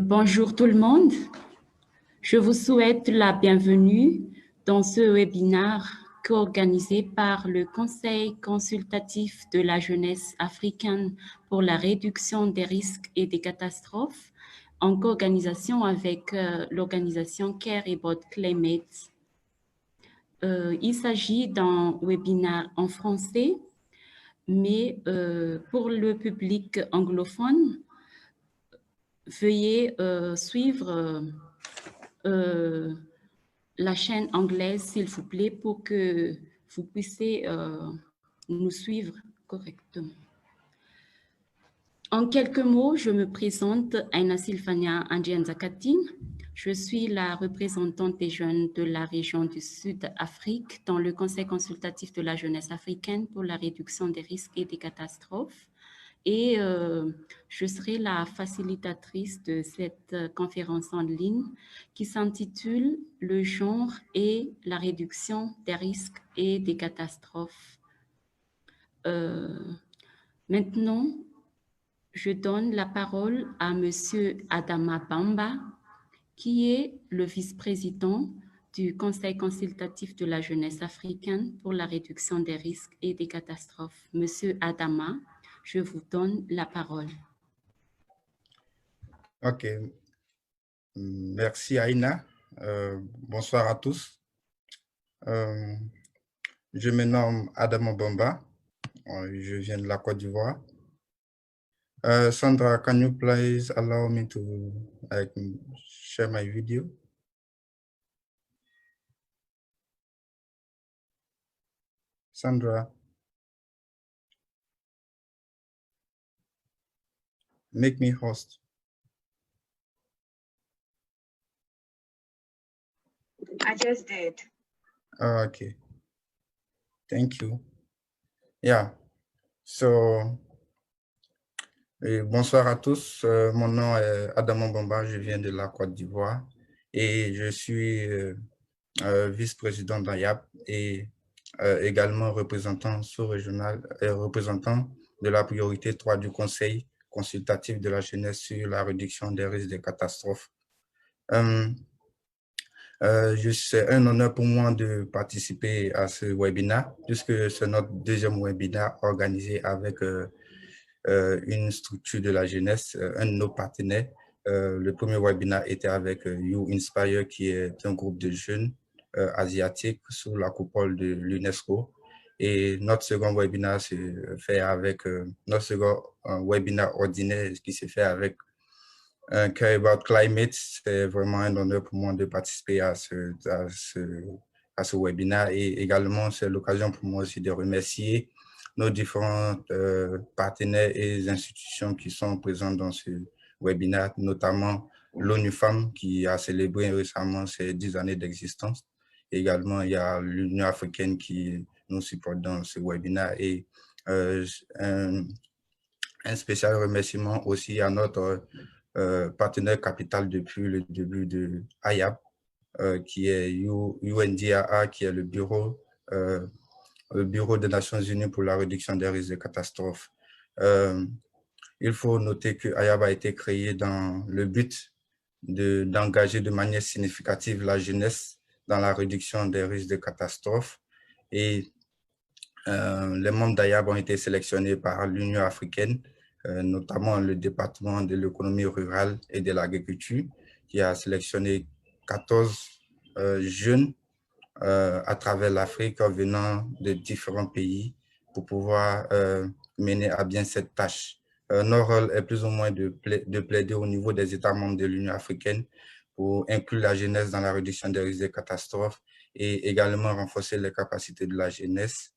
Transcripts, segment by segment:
Bonjour tout le monde. Je vous souhaite la bienvenue dans ce webinaire co-organisé par le Conseil consultatif de la jeunesse africaine pour la réduction des risques et des catastrophes en co-organisation avec l'organisation Care About Climate. Il s'agit d'un webinaire en français, mais pour le public anglophone, veuillez suivre la chaîne anglaise, s'il vous plaît, pour que vous puissiez nous suivre correctement. En quelques mots, je me présente, Aina Sylvania Andienzakatine. Je suis la représentante des jeunes de la région du Sud-Afrique dans le Conseil consultatif de la jeunesse africaine pour la réduction des risques et des catastrophes. Et je serai la facilitatrice de cette conférence en ligne qui s'intitule « Le genre et la réduction des risques et des catastrophes ». Maintenant, je donne la parole à Monsieur Adama Bamba, qui est le vice-président du Conseil consultatif de la jeunesse africaine pour la réduction des risques et des catastrophes. Monsieur Adama, je vous donne la parole. Ok. Merci Aïna. Bonsoir à tous. Je me nomme Adama Bamba. Je viens de la Côte d'Ivoire. Sandra, can you please allow me to share my video? Sandra. Make me host. I just did. Okay. Thank you. Yeah. So, bonsoir à tous. Mon nom est Adama Bamba. Je viens de la Côte d'Ivoire et je suis vice-président d'AYAP et également représentant sous-régional et représentant de la priorité 3 du Conseil consultatif de la jeunesse sur la réduction des risques de catastrophes. C'est un honneur pour moi de participer à ce webinaire, puisque c'est notre deuxième webinaire organisé avec une structure de la jeunesse, un de nos partenaires. Le premier webinaire était avec You Inspire, qui est un groupe de jeunes asiatiques sous la coupole de l'UNESCO. Et notre second webinaire se fait avec notre second webinaire ordinaire qui se fait avec Care About Climate. C'est vraiment un honneur pour moi de participer à ce webinaire et également c'est l'occasion pour moi aussi de remercier nos différents partenaires et institutions qui sont présentes dans ce webinaire, notamment l'ONU Femmes qui a célébré récemment ses 10 années d'existence. Également, il y a l'Union africaine qui nous supporte dans ce webinaire et un spécial remerciement aussi à notre partenaire capital depuis le début de AYAP, qui est UNDRA, qui est le bureau des Nations Unies pour la réduction des risques de catastrophes. Il faut noter que AYAP a été créé dans le but d'engager de manière significative la jeunesse dans la réduction des risques de catastrophes. Et les membres d'AYAP ont été sélectionnés par l'Union africaine, notamment le département de l'économie rurale et de l'agriculture, qui a sélectionné 14 jeunes à travers l'Afrique venant de différents pays pour pouvoir mener à bien cette tâche. Notre rôle est plus ou moins de plaider au niveau des États membres de l'Union africaine pour inclure la jeunesse dans la réduction des risques de catastrophes et également renforcer les capacités de la jeunesse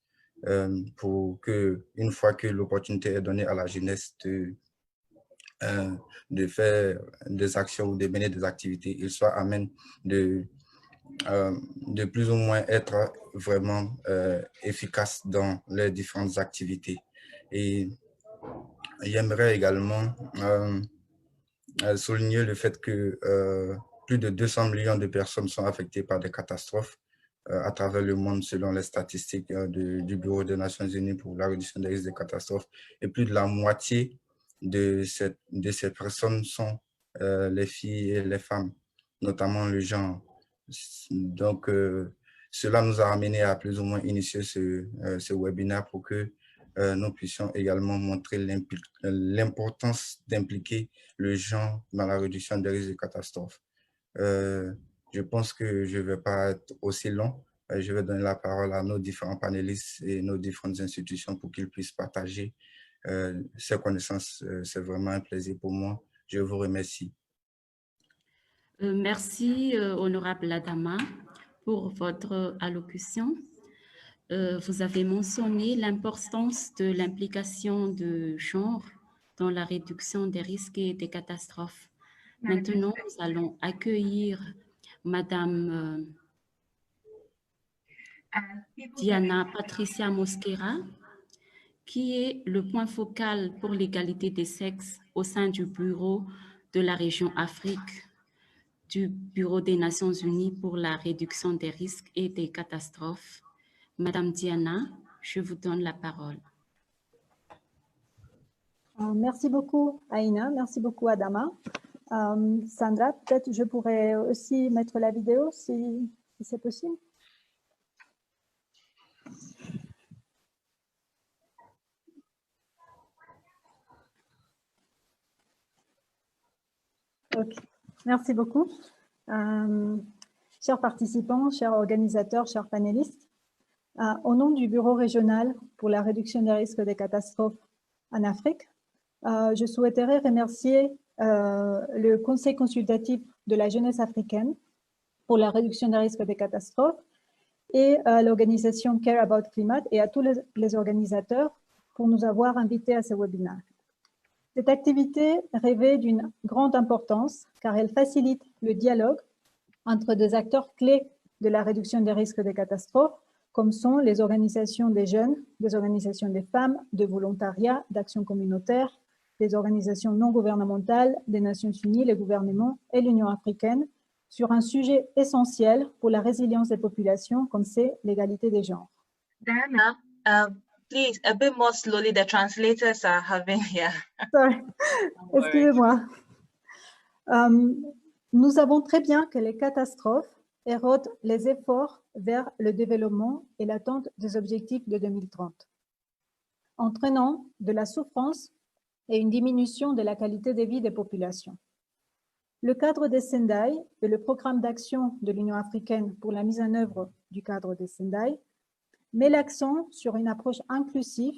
pour que, une fois que l'opportunité est donnée à la jeunesse de faire des actions ou de mener des activités, ils soient amènes de plus ou moins être vraiment efficaces dans les différentes activités. Et j'aimerais également souligner le fait que plus de 200 millions de personnes sont affectées par des catastrophes à travers le monde selon les statistiques du Bureau des Nations Unies pour la réduction des risques de catastrophes. Et plus de la moitié de ces personnes sont les filles et les femmes, notamment le genre. Donc, cela nous a amené à plus ou moins initier ce webinaire pour que nous puissions également montrer l'importance d'impliquer le genre dans la réduction des risques de catastrophes. Je pense que je ne vais pas être aussi long. Je vais donner la parole à nos différents panélistes et nos différentes institutions pour qu'ils puissent partager ces connaissances. C'est vraiment un plaisir pour moi. Je vous remercie. Merci, honorable Adama, pour votre allocution. Vous avez mentionné l'importance de l'implication de genre dans la réduction des risques et des catastrophes. Maintenant, nous allons accueillir Madame Diana Patricia Mosquera, qui est le point focal pour l'égalité des sexes au sein du Bureau de la région Afrique du Bureau des Nations Unies pour la réduction des risques et des catastrophes. Madame Diana, je vous donne la parole. Merci beaucoup, Aïna. Merci beaucoup, Adama. Sandra, peut-être je pourrais aussi mettre la vidéo si c'est possible. Ok, merci beaucoup. Chers participants, chers organisateurs, chers panélistes, au nom du Bureau régional pour la réduction des risques des catastrophes en Afrique, je souhaiterais remercier le Conseil consultatif de la jeunesse africaine pour la réduction des risques des catastrophes et l'organisation Care About Climate et à tous les organisateurs pour nous avoir invités à ce webinaire. Cette activité revêt d'une grande importance car elle facilite le dialogue entre des acteurs clés de la réduction des risques des catastrophes, comme sont les organisations des jeunes, des organisations des femmes, de volontariat, d'action communautaire, des organisations non gouvernementales, des Nations Unies, les gouvernements et l'Union africaine, sur un sujet essentiel pour la résilience des populations, comme c'est l'égalité des genres. Diana, please, a bit more slowly. The translators are having here. Sorry. Excusez-moi. Nous savons très bien que les catastrophes érodent les efforts vers le développement et l'atteinte des objectifs de 2030, entraînant de la souffrance et une diminution de la qualité de vie des populations. Le cadre des Sendai et le programme d'action de l'Union africaine pour la mise en œuvre du cadre des Sendai met l'accent sur une approche inclusive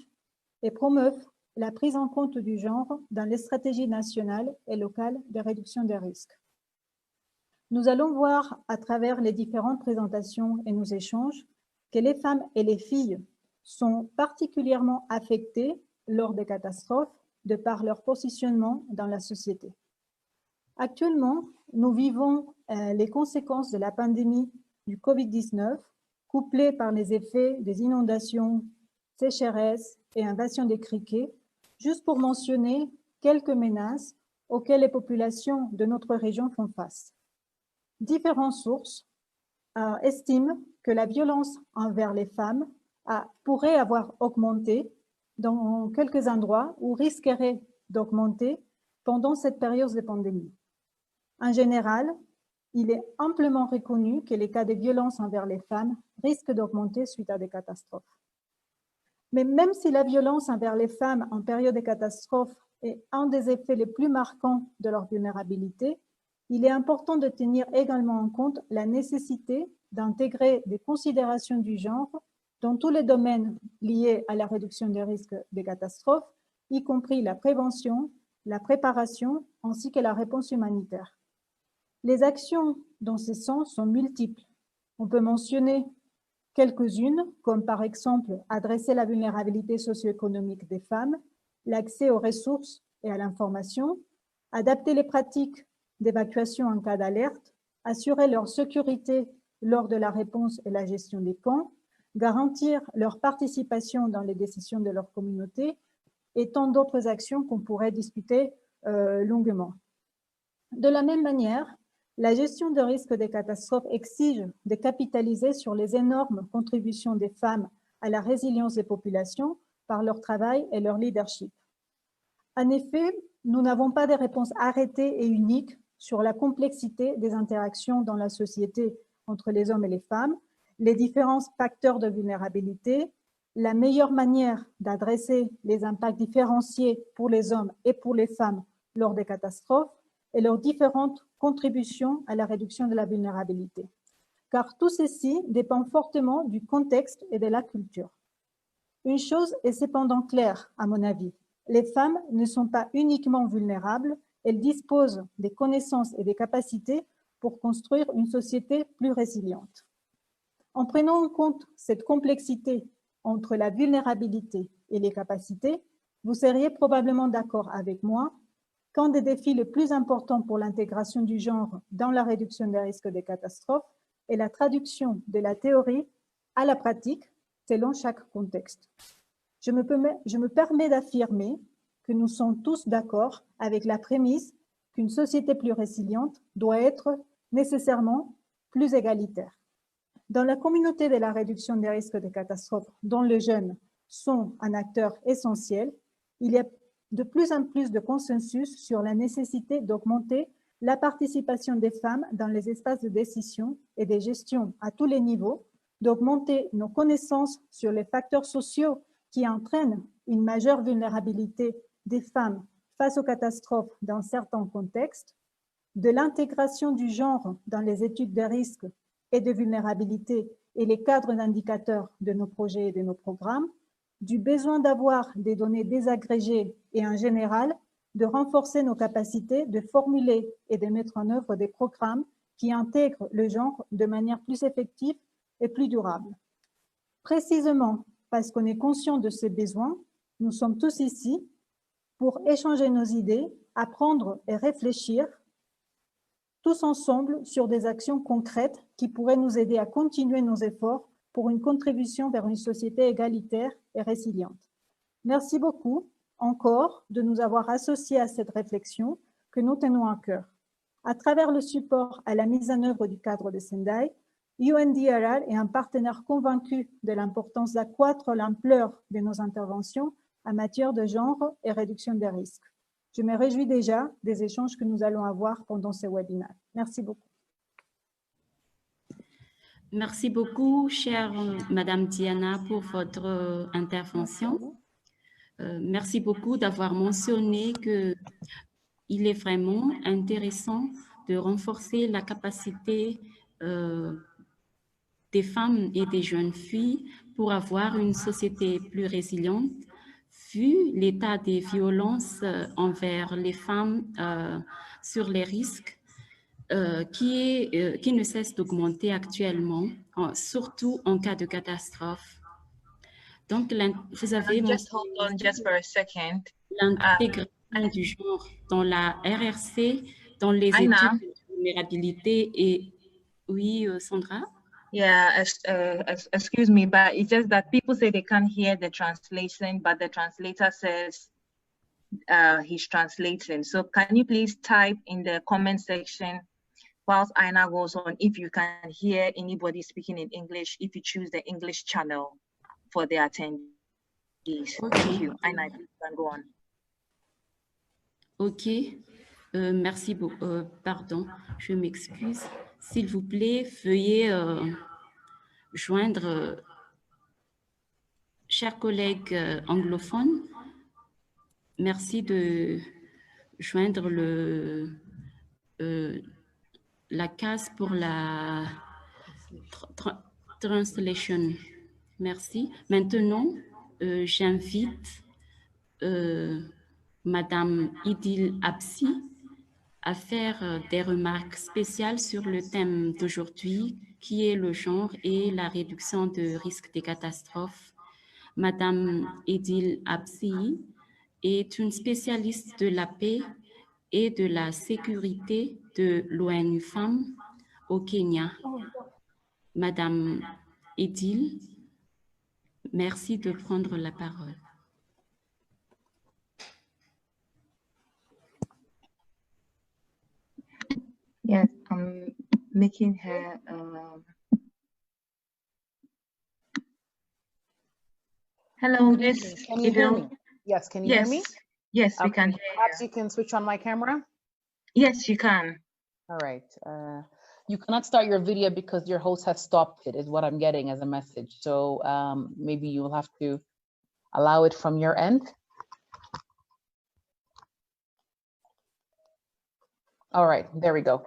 et promeut la prise en compte du genre dans les stratégies nationales et locales de réduction des risques. Nous allons voir à travers les différentes présentations et nos échanges que les femmes et les filles sont particulièrement affectées lors des catastrophes de par leur positionnement dans la société. Actuellement, nous vivons les conséquences de la pandémie du Covid-19, couplées par les effets des inondations, sécheresses et invasions des criquets, juste pour mentionner quelques menaces auxquelles les populations de notre région font face. Différentes sources estiment que la violence envers les femmes pourrait avoir augmenté dans quelques endroits ou risquerait d'augmenter pendant cette période de pandémie. En général, il est amplement reconnu que les cas de violence envers les femmes risquent d'augmenter suite à des catastrophes. Mais même si la violence envers les femmes en période de catastrophe est un des effets les plus marquants de leur vulnérabilité, il est important de tenir également en compte la nécessité d'intégrer des considérations du genre dans tous les domaines liés à la réduction des risques des catastrophes, y compris la prévention, la préparation ainsi que la réponse humanitaire. Les actions dans ce sens sont multiples. On peut mentionner quelques-unes, comme par exemple adresser la vulnérabilité socio-économique des femmes, l'accès aux ressources et à l'information, adapter les pratiques d'évacuation en cas d'alerte, assurer leur sécurité lors de la réponse et la gestion des camps, garantir leur participation dans les décisions de leur communauté et tant d'autres actions qu'on pourrait discuter longuement. De la même manière, La gestion de risque des catastrophes exige de capitaliser sur les énormes contributions des femmes à la résilience des populations par leur travail et leur leadership. En effet, nous n'avons pas de réponse arrêtée et unique sur la complexité des interactions dans la société entre les hommes et les femmes, les différents facteurs de vulnérabilité, la meilleure manière d'adresser les impacts différenciés pour les hommes et pour les femmes lors des catastrophes et leurs différentes contributions à la réduction de la vulnérabilité. Car tout ceci dépend fortement du contexte et de la culture. Une chose est cependant claire, à mon avis. Les femmes ne sont pas uniquement vulnérables, elles disposent des connaissances et des capacités pour construire une société plus résiliente. En prenant en compte cette complexité entre la vulnérabilité et les capacités, vous seriez probablement d'accord avec moi qu'un des défis les plus importants pour l'intégration du genre dans la réduction des risques des catastrophes est la traduction de la théorie à la pratique selon chaque contexte. Je me permets d'affirmer que nous sommes tous d'accord avec la prémisse qu'une société plus résiliente doit être nécessairement plus égalitaire. Dans la communauté de la réduction des risques de catastrophes, dont les jeunes sont un acteur essentiel, il y a de plus en plus de consensus sur la nécessité d'augmenter la participation des femmes dans les espaces de décision et de gestion à tous les niveaux, d'augmenter nos connaissances sur les facteurs sociaux qui entraînent une majeure vulnérabilité des femmes face aux catastrophes dans certains contextes, de l'intégration du genre dans les études de risque et de vulnérabilité et les cadres d'indicateurs de nos projets et de nos programmes, du besoin d'avoir des données désagrégées et en général, de renforcer nos capacités de formuler et de mettre en œuvre des programmes qui intègrent le genre de manière plus effective et plus durable. Précisément parce qu'on est conscient de ces besoins, nous sommes tous ici pour échanger nos idées, apprendre et réfléchir tous ensemble sur des actions concrètes qui pourraient nous aider à continuer nos efforts pour une contribution vers une société égalitaire et résiliente. Merci beaucoup encore de nous avoir associés à cette réflexion que nous tenons à cœur. À travers le support à la mise en œuvre du cadre de Sendai, UNDRR est un partenaire convaincu de l'importance d'accroître l'ampleur de nos interventions en matière de genre et réduction des risques. Je me réjouis déjà des échanges que nous allons avoir pendant ce webinaire. Merci beaucoup. Merci beaucoup, chère Madame Diana, pour votre intervention. Merci beaucoup d'avoir mentionné qu'il est vraiment intéressant de renforcer la capacité des femmes et des jeunes filles pour avoir une société plus résiliente, vu l'état des violences envers les femmes sur les risques qui ne cesse d'augmenter actuellement, surtout en cas de catastrophe. Donc, vous avez Just hold on just for a second. L'intégration du genre dans la RRC, dans les Aina. études de vulnérabilité et... Oui, Sandra? Yeah, excuse me, but it's just that people say they can't hear the translation, but the translator says he's translating. So can you please type in the comment section whilst Aina goes on, if you can hear anybody speaking in English, if you choose the English channel for the attendees. Okay. Thank you. Aina, you can go on. Ok, merci beaucoup. Pardon, je m'excuse. S'il vous plaît, veuillez joindre, chers collègues anglophones, merci de joindre la case pour la translation. Merci. Maintenant, j'invite Madame Idil Absi à faire des remarques spéciales sur le thème d'aujourd'hui, qui est le genre et la réduction de risque des catastrophes. Madame Idil Absi est une spécialiste de la paix et de la sécurité de l'ONU Femmes au Kenya. Madame Idil, merci de prendre la parole. Yes, I'm making her. Hello, Miss. Can you hear me? Yes, can you hear me? Yes, we can hear Perhaps you. you can switch on my camera. Yes, you can. All right. You cannot start your video because your host has stopped it, is what I'm getting as a message. So maybe you will have to allow it from your end. All right, there we go.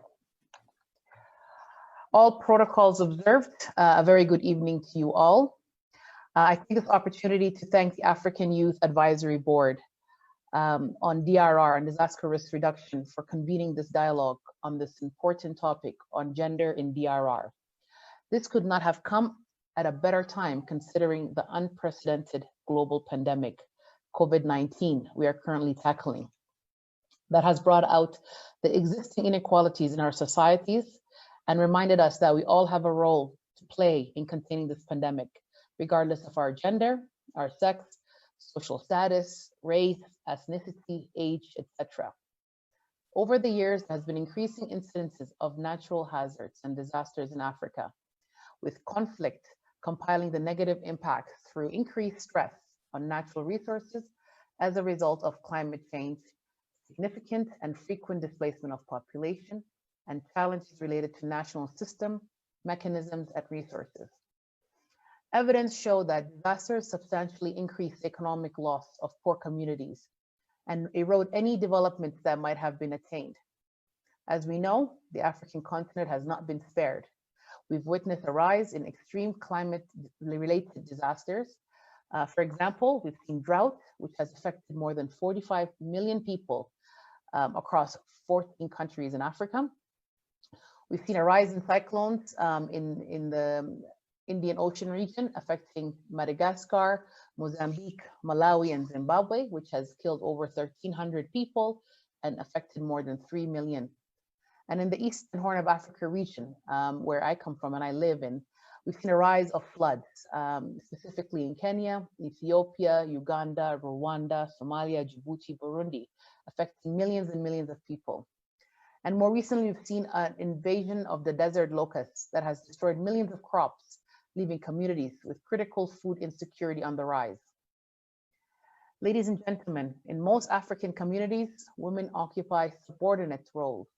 All protocols observed. A very good evening to you all. I take this opportunity to thank the African Youth Advisory Board on DRR and disaster risk reduction for convening this dialogue on this important topic on gender in DRR. This could not have come at a better time considering the unprecedented global pandemic, COVID-19, we are currently tackling, that has brought out the existing inequalities in our societies and reminded us that we all have a role to play in containing this pandemic, regardless of our gender, our sex, social status, race, ethnicity, age, etc. Over the years, there has been increasing incidences of natural hazards and disasters in Africa, with conflict compiling the negative impacts through increased stress on natural resources as a result of climate change, significant and frequent displacement of population, and challenges related to national system, mechanisms, and resources. Evidence show that disasters substantially increase the economic loss of poor communities and erode any developments that might have been attained. As we know, the African continent has not been spared. We've witnessed a rise in extreme climate-related disasters. For example, we've seen drought, which has affected more than 45 million people across 14 countries in Africa. We've seen a rise in cyclones in the Indian Ocean region, affecting Madagascar, Mozambique, Malawi, and Zimbabwe, which has killed over 1,300 people and affected more than 3 million. And in the Eastern Horn of Africa region, where I come from and I live in, we've seen a rise of floods, specifically in Kenya, Ethiopia, Uganda, Rwanda, Somalia, Djibouti, Burundi, affecting millions and millions of people. And more recently, we've seen an invasion of the desert locusts that has destroyed millions of crops, leaving communities with critical food insecurity on the rise. Ladies and gentlemen, in most African communities, women occupy subordinate roles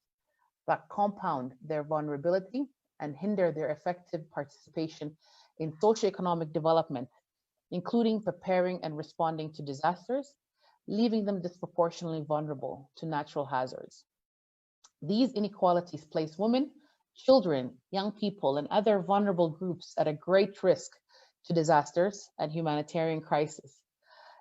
that compound their vulnerability and hinder their effective participation in socioeconomic development, including preparing and responding to disasters, leaving them disproportionately vulnerable to natural hazards. These inequalities place women, children, young people, and other vulnerable groups at a great risk to disasters and humanitarian crisis,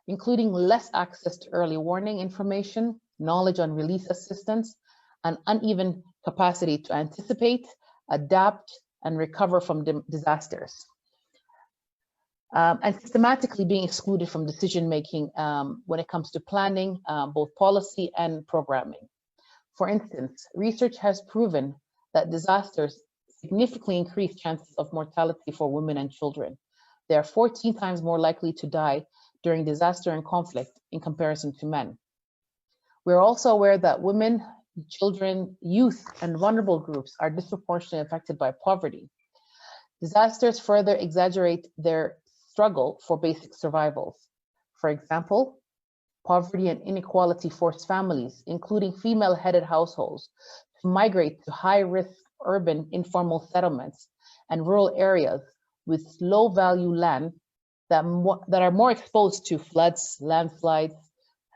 including less access to early warning information, knowledge on relief assistance, and uneven capacity to anticipate, adapt, and recover from disasters. And systematically being excluded from decision-making when it comes to planning, both policy and programming. For instance, research has proven that disasters significantly increase chances of mortality for women and children. They are 14 times more likely to die during disaster and conflict in comparison to men. We're also aware that women, children, youth, and vulnerable groups are disproportionately affected by poverty. Disasters further exaggerate their struggle for basic survival. For example, poverty and inequality force families, including female-headed households, to migrate to high-risk urban informal settlements and rural areas with low-value land that are more exposed to floods, landslides,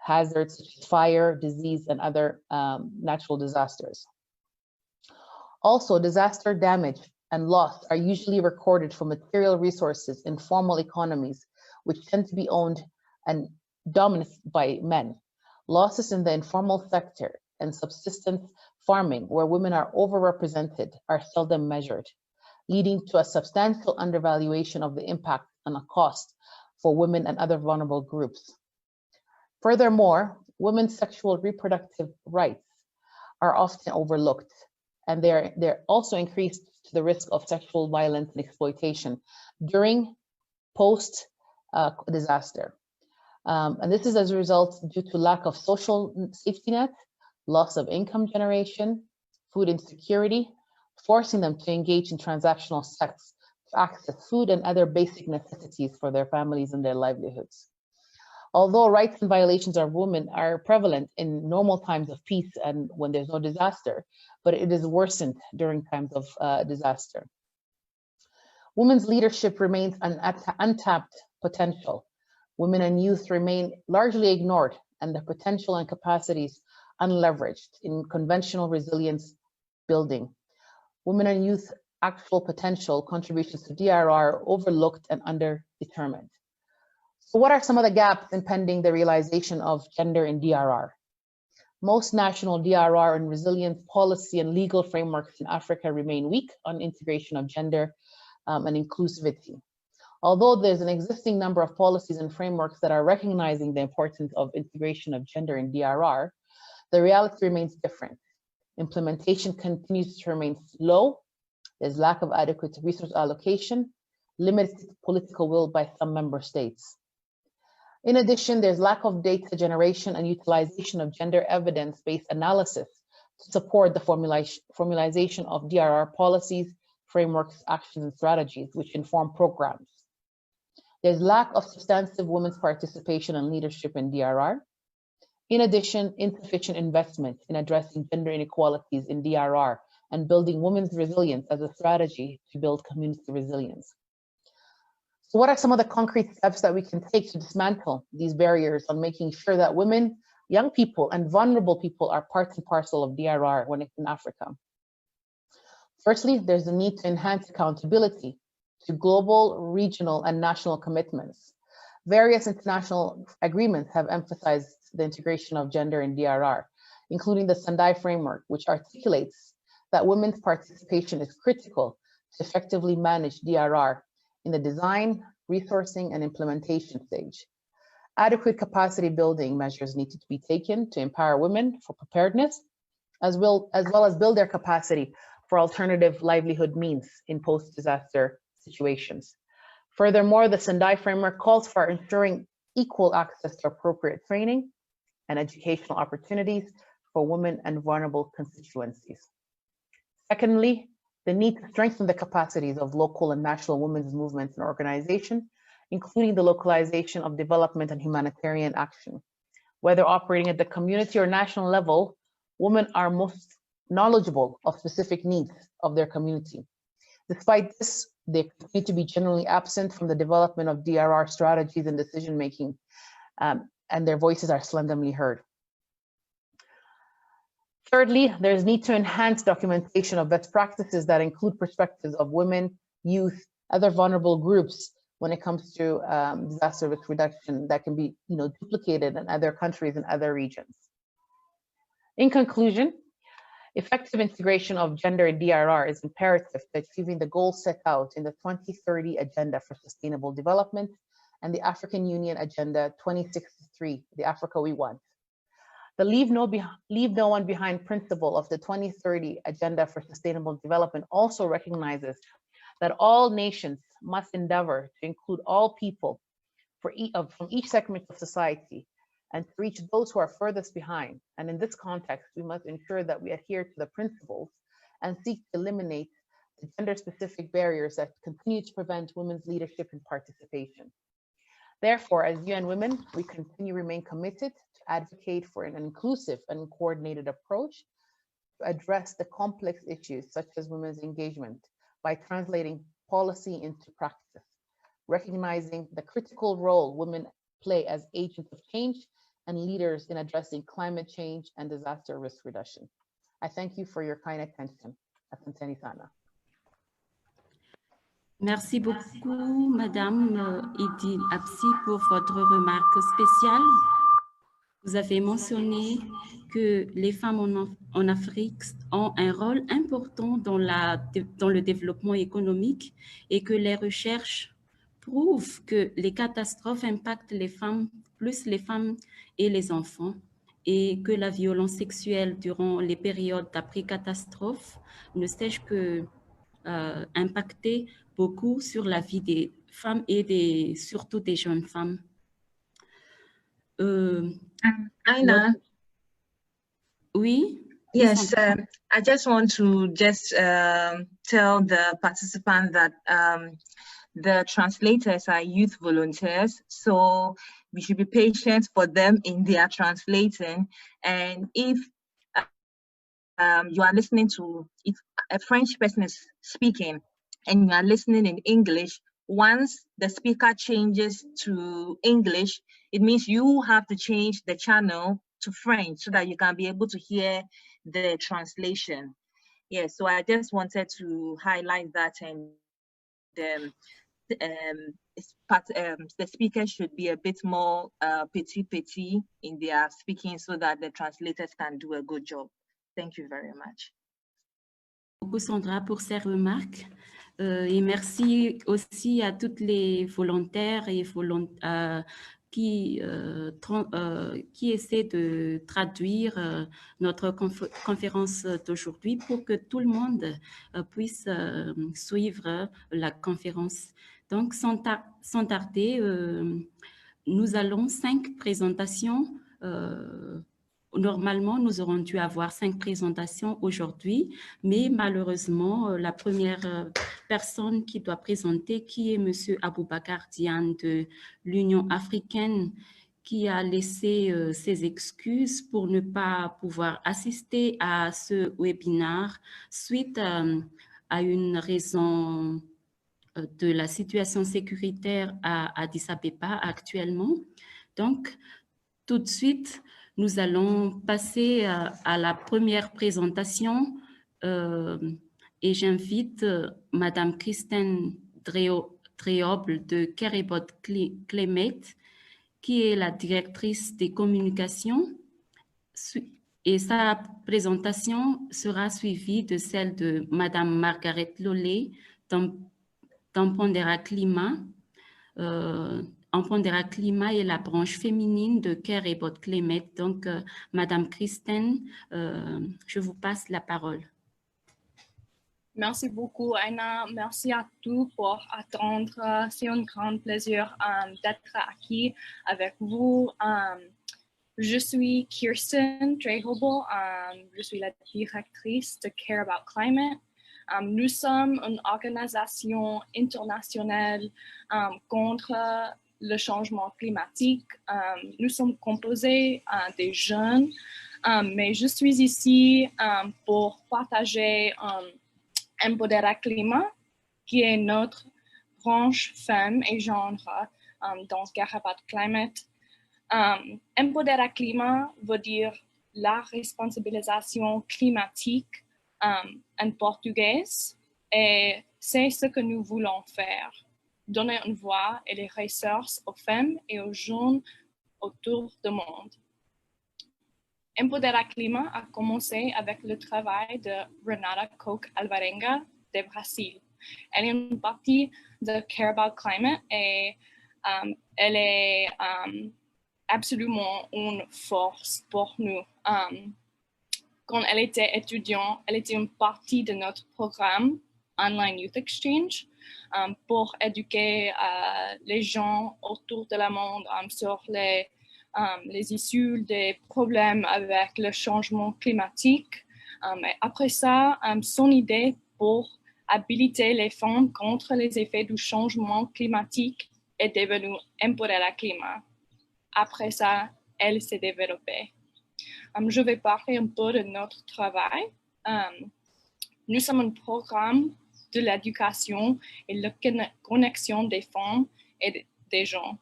hazards such as fire, disease, and other natural disasters. Also, disaster damage and loss are usually recorded for material resources in formal economies, which tend to be owned and dominated by men. Losses in the informal sector and subsistence farming, where women are overrepresented, are seldom measured, leading to a substantial undervaluation of the impact and the cost for women and other vulnerable groups. Furthermore, women's sexual reproductive rights are often overlooked, and they're also increased to the risk of sexual violence and exploitation during post-disaster. And this is as a result due to lack of social safety net, loss of income generation, food insecurity, forcing them to engage in transactional sex to access food and other basic necessities for their families and their livelihoods. Although rights and violations of women are prevalent in normal times of peace and when there's no disaster, but it is worsened during times of disaster. Women's leadership remains an untapped potential. Women and youth remain largely ignored and their potential and capacities unleveraged in conventional resilience building. Women and youth actual potential contributions to DRR are overlooked and underdetermined. So what are some of the gaps impeding the realization of gender in DRR? Most national DRR and resilience policy and legal frameworks in Africa remain weak on integration of gender and inclusivity. Although there's an existing number of policies and frameworks that are recognizing the importance of integration of gender in DRR, the reality remains different. Implementation continues to remain slow. There's lack of adequate resource allocation, limited political will by some member states. In addition, there's lack of data generation and utilization of gender evidence-based analysis to support the formalization of DRR policies, frameworks, actions, and strategies which inform programs. There's lack of substantive women's participation and leadership in DRR. In addition, insufficient investment in addressing gender inequalities in DRR and building women's resilience as a strategy to build community resilience. So what are some of the concrete steps that we can take to dismantle these barriers on making sure that women, young people, and vulnerable people are part and parcel of DRR when it's in Africa? Firstly, there's a need to enhance accountability to global, regional, and national commitments. Various international agreements have emphasized the integration of gender in DRR, including the Sendai Framework, which articulates that women's participation is critical to effectively manage DRR in the design, resourcing, and implementation stage. Adequate capacity building measures need to be taken to empower women for preparedness, as well as build their capacity for alternative livelihood means in post-disaster situations. Furthermore, the Sendai Framework calls for ensuring equal access to appropriate training and educational opportunities for women and vulnerable constituencies. Secondly, the need to strengthen the capacities of local and national women's movements and organizations, including the localization of development and humanitarian action. Whether operating at the community or national level, women are most knowledgeable of specific needs of their community. Despite this, they continue to be generally absent from the development of DRR strategies and decision-making, and their voices are seldomly heard. Thirdly, there's need to enhance documentation of best practices that include perspectives of women, youth, other vulnerable groups when it comes to disaster risk reduction that can be duplicated in other countries and other regions. In conclusion, effective integration of gender in DRR is imperative to achieving the goals set out in the 2030 Agenda for Sustainable Development and the African Union Agenda 2063, the Africa We Want. The Leave No One Behind principle of the 2030 Agenda for Sustainable Development also recognizes that all nations must endeavor to include all people from each segment of society and to reach those who are furthest behind. And in this context, we must ensure that we adhere to the principles and seek to eliminate the gender-specific barriers that continue to prevent women's leadership and participation. Therefore, as UN Women, we continue to remain committed to advocate for an inclusive and coordinated approach to address the complex issues such as women's engagement by translating policy into practice, recognizing the critical role women play as agents of change and leaders in addressing climate change and disaster risk reduction. I thank you for your kind attention. Asanteni sana. Merci beaucoup, Madame Idil Absi, pour votre remarque spéciale. Vous avez mentionné que les femmes en Afrique ont un rôle important dans le développement économique et que les recherches prouvent que les catastrophes impactent plus les femmes et les enfants et que la violence sexuelle durant les périodes d'après-catastrophe ne cesse que impacter beaucoup sur la vie des femmes et surtout des jeunes femmes. Aina, Oui. Yes, I just want to tell the participants that the translators are youth volunteers, so we should be patient for them in their translating. And if you are listening to, if a French person is speaking and you are listening in English, once the speaker changes to English, it means you have to change the channel to French so that you can be able to hear the translation. Yeah, so I just wanted to highlight that, and the speakers should be a bit more petit in their speaking so that the translators can do a good job. Thank you very much. Beaucoup Sandra pour ces remarques et merci aussi à toutes les volontaires et qui essaient de traduire notre conférence d'aujourd'hui pour que tout le monde puisse suivre la conférence. Donc, sans tarder, nous allons 5 présentations. Normalement, nous aurons dû avoir 5 présentations aujourd'hui, mais malheureusement, la première personne qui doit présenter, qui est M. Aboubakar Diane de l'Union africaine, qui a laissé ses excuses pour ne pas pouvoir assister à ce webinaire suite à une raison de la situation sécuritaire à Addis Abeba actuellement. Donc, tout de suite, nous allons passer à la première présentation et j'invite Madame Kristen Dreoble de Kerebot Climate, qui est la directrice des communications, et sa présentation sera suivie de celle de Madame Margaret Lollet d'Empondera Climat. Empondera Climat est la branche féminine de Kerebot Climate. Donc, Madame Kristen, je vous passe la parole. Merci beaucoup, Aina. Merci à tous pour attendre. C'est un grand plaisir d'être ici avec vous. Je suis Kirsten Drehoble. Je suis la directrice de Care About Climate. Nous sommes une organisation internationale contre le changement climatique. Nous sommes composés des jeunes, mais je suis ici pour partager Empodera Climat, qui est notre branche femmes et genre dans Care About Climate. Empodera Climat veut dire la responsabilisation climatique en portugais, et c'est ce que nous voulons faire. Donner une voix et les ressources aux femmes et aux jeunes autour du monde. Empodera Climat a commencé avec le travail de Renata Koch Alvarenga de Brésil. Elle est une partie de Care About Climate et elle est absolument une force pour nous. Quand elle était étudiante, elle était une partie de notre programme Online Youth Exchange pour éduquer les gens autour de le monde sur les issues des problèmes avec le changement climatique. Et après ça, son idée pour habiliter les femmes contre les effets du changement climatique est devenue Empodera Climat. Après ça, elle s'est développée. Je vais parler un peu de notre travail. Nous sommes un programme de l'éducation et la connexion des femmes et des gens.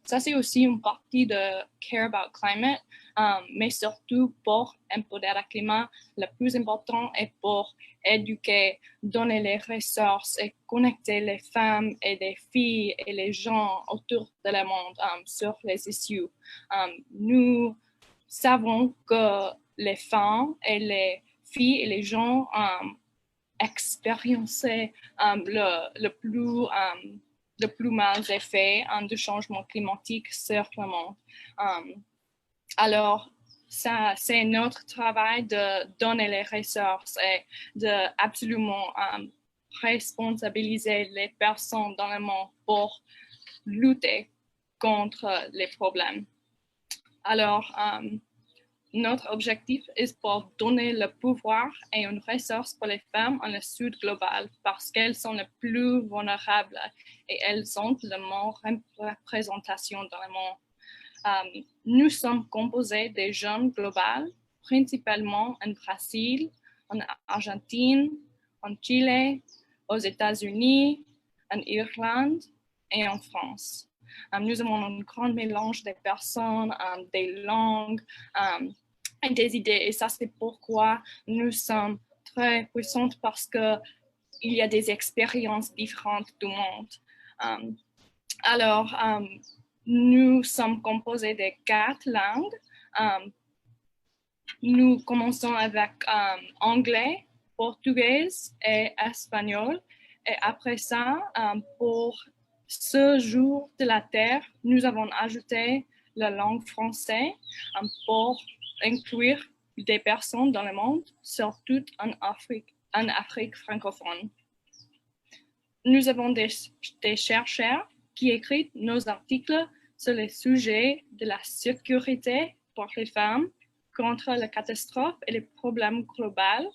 Ça, c'est aussi une partie de Care About Climate, mais surtout pour Empodera Climat, le plus important est pour éduquer, donner les ressources et connecter les femmes et les filles et les gens autour de le monde sur les issues. Nous savons que les femmes et les filles et les gens expériencer le plus mal effet du changement climatique sur le monde. Alors, ça, c'est notre travail de donner les ressources et de absolument responsabiliser les personnes dans le monde pour lutter contre les problèmes. Alors, Notre objectif est pour donner le pouvoir et une ressource pour les femmes en le sud global parce qu'elles sont les plus vulnérables et elles ont le moins représentation dans le monde. Nous sommes composés de jeunes globales, principalement en Brésil, en Argentine, en Chili, aux États-Unis, en Irlande et en France. Nous avons un grand mélange de personnes, des langues et des idées. Et ça, c'est pourquoi nous sommes très puissantes parce qu'il y a des expériences différentes du monde. Alors, nous sommes composés de 4 langues. Nous commençons avec anglais, portugais et espagnol. Et après ça, pour ce jour de la Terre, nous avons ajouté la langue française pour inclure des personnes dans le monde, surtout en Afrique francophone. Nous avons des chercheurs qui écrivent nos articles sur les sujets de la sécurité pour les femmes, contre les catastrophes et les problèmes globaux.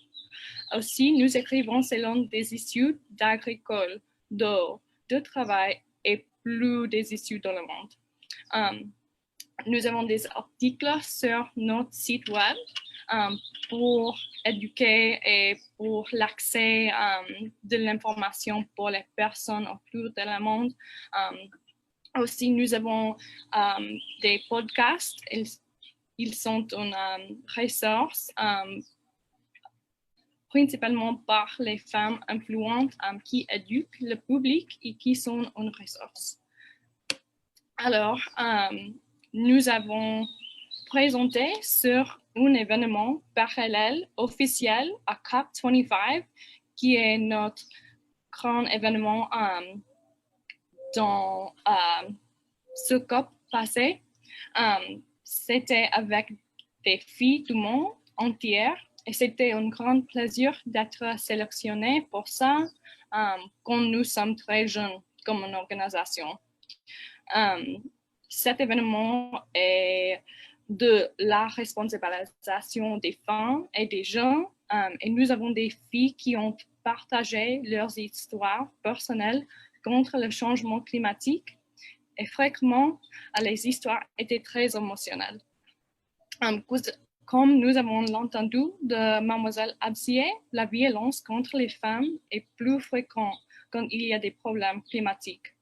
Aussi, nous écrivons selon des issues d'agricole, d'eau, de travail et plus des issues dans le monde. Nous avons des articles sur notre site web pour éduquer et pour l'accès de l'information pour les personnes autour du monde. Aussi, nous avons des podcasts. Ils sont une ressource principalement par les femmes influentes qui éduquent le public et qui sont une ressource. Alors, nous avons présenté sur un événement parallèle officiel à COP25, qui est notre grand événement dans ce COP passé. C'était avec des filles du monde entier. Et c'était un grand plaisir d'être sélectionné pour ça quand nous sommes très jeunes comme une organisation. Cet événement est de la responsabilisation des femmes et des jeunes et nous avons des filles qui ont partagé leurs histoires personnelles contre le changement climatique et fréquemment les histoires étaient très émotionnelles. Comme nous avons entendu de Mademoiselle Absier, la violence contre les femmes est plus fréquente quand il y a des problèmes climatiques.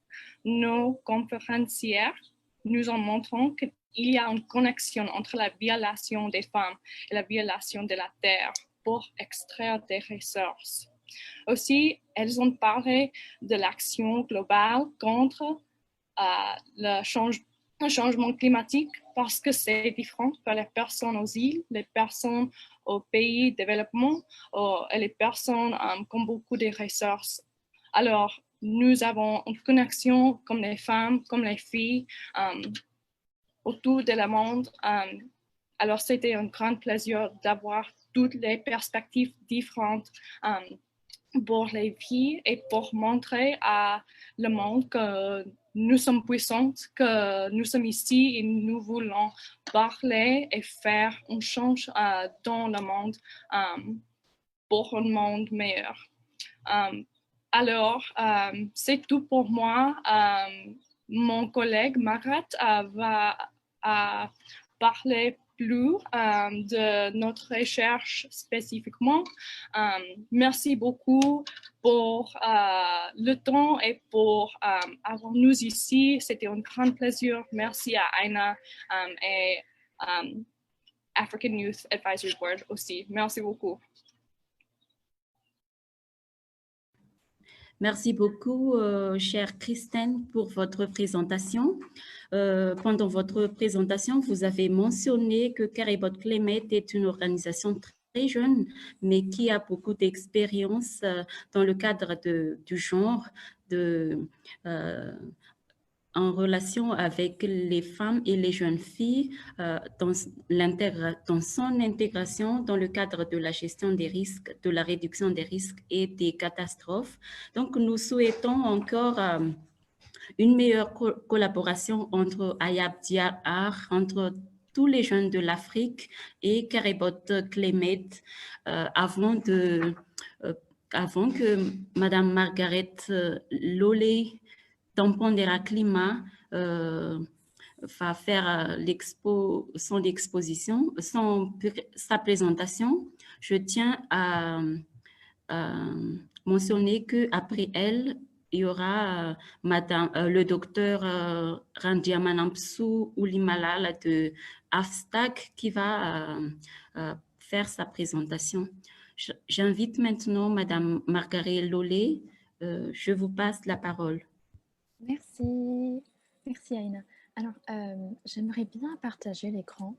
Nos conférencières nous en montrent qu'il y a une connexion entre la violation des femmes et la violation de la terre pour extraire des ressources. Aussi, elles ont parlé de l'action globale contre le changement climatique parce que c'est différent pour les personnes aux îles, les personnes aux pays de développement et les personnes qui ont beaucoup de ressources. Alors, nous avons une connexion comme les femmes, comme les filles autour du monde. Alors, c'était un grand plaisir d'avoir toutes les perspectives différentes pour les filles et pour montrer à le monde que nous sommes puissantes, que nous sommes ici et nous voulons parler et faire un changement dans le monde pour un monde meilleur. Alors, c'est tout pour moi. Mon collègue Margaret va parler plus de notre recherche spécifiquement. Merci beaucoup pour le temps et pour avoir nous ici. C'était un grand plaisir. Merci à Aina et African Youth Advisory Board aussi. Merci beaucoup. Merci beaucoup, chère Christine, pour votre présentation. Pendant votre présentation, vous avez mentionné que Caribot Climate est une organisation très jeune, mais qui a beaucoup d'expérience dans le cadre du genre, en relation avec les femmes et les jeunes filles dans son intégration dans le cadre de la gestion des risques, de la réduction des risques et des catastrophes. Donc, nous souhaitons encore une meilleure collaboration entre Ayab Diar, entre tous les jeunes de l'Afrique et Karibot Clémet avant que Madame Margaret Lolé, Tampondera Climat, va faire sa présentation. Je tiens à mentionner qu'après elle, il y aura le docteur Randiamanampsu Ulimalala de AFSTAC qui va faire sa présentation. J'invite maintenant Madame Margaret Lolé. Je vous passe la parole. Merci. Merci Aïna. Alors, j'aimerais bien partager l'écran,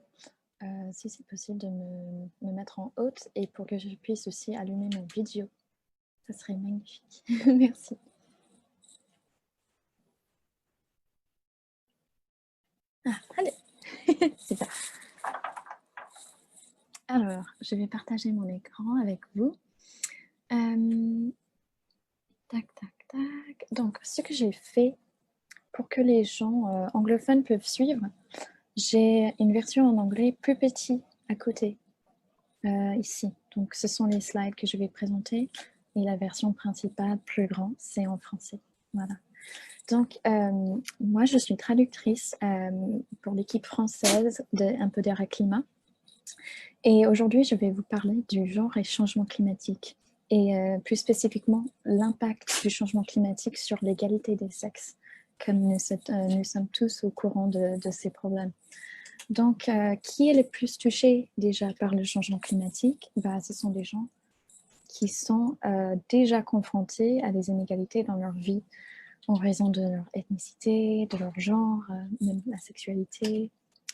si c'est possible de me mettre en haute et pour que je puisse aussi allumer mon vidéo. Ça serait magnifique. Merci. Ah, allez. Super. Alors, je vais partager mon écran avec vous. Tac, tac, tac. Donc, ce que j'ai fait pour que les gens anglophones peuvent suivre, j'ai une version en anglais plus petite à côté, ici. Donc, ce sont les slides que je vais présenter et la version principale plus grande, c'est en français. Voilà. Donc, moi, je suis traductrice pour l'équipe française un peu d'Era Climat. Et aujourd'hui, je vais vous parler du genre et changement climatique. Et plus spécifiquement, l'impact du changement climatique sur l'égalité des sexes, comme nous sommes tous au courant de ces problèmes. Donc, qui est le plus touché déjà par le changement climatique? Ce sont des gens qui sont déjà confrontés à des inégalités dans leur vie, en raison de leur ethnicité, de leur genre, même la sexualité,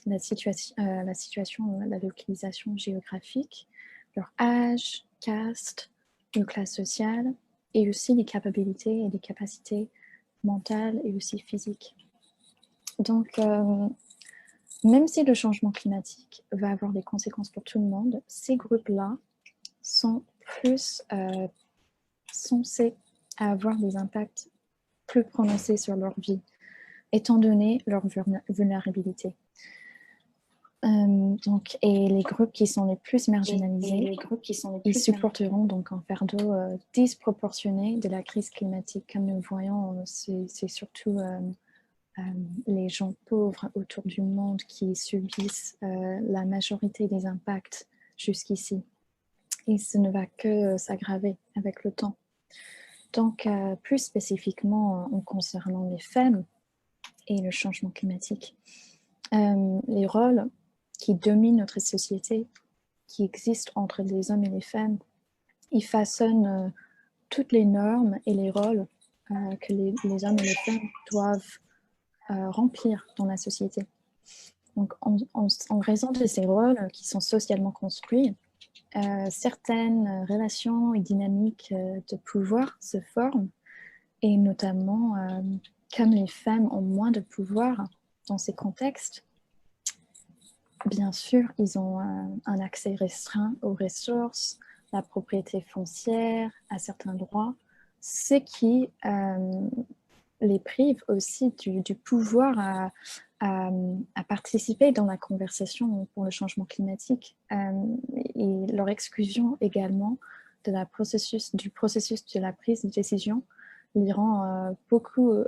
la situation, la localisation géographique, leur âge, caste, une classe sociale, et aussi les capacités et les capacités mentales et aussi physiques. Donc, même si le changement climatique va avoir des conséquences pour tout le monde, ces groupes-là sont plus censés avoir des impacts plus prononcés sur leur vie, étant donné leur vulnérabilité. Et les groupes qui sont les plus marginalisés, ils supporteront donc un fardeau disproportionné de la crise climatique. Comme nous voyons, c'est surtout les gens pauvres autour du monde qui subissent la majorité des impacts jusqu'ici. Et ce ne va que s'aggraver avec le temps. Donc, plus spécifiquement en concernant les femmes et le changement climatique, les rôles qui dominent notre société, qui existent entre les hommes et les femmes, ils façonnent toutes les normes et les rôles que les hommes et les femmes doivent remplir dans la société. Donc, en raison de ces rôles qui sont socialement construits, certaines relations et dynamiques de pouvoir se forment, et notamment comme les femmes ont moins de pouvoir dans ces contextes, bien sûr, ils ont un accès restreint aux ressources, la propriété foncière, à certains droits, ce qui les prive aussi du pouvoir à participer dans la conversation pour le changement climatique, et leur exclusion également du processus de la prise de décision les rend beaucoup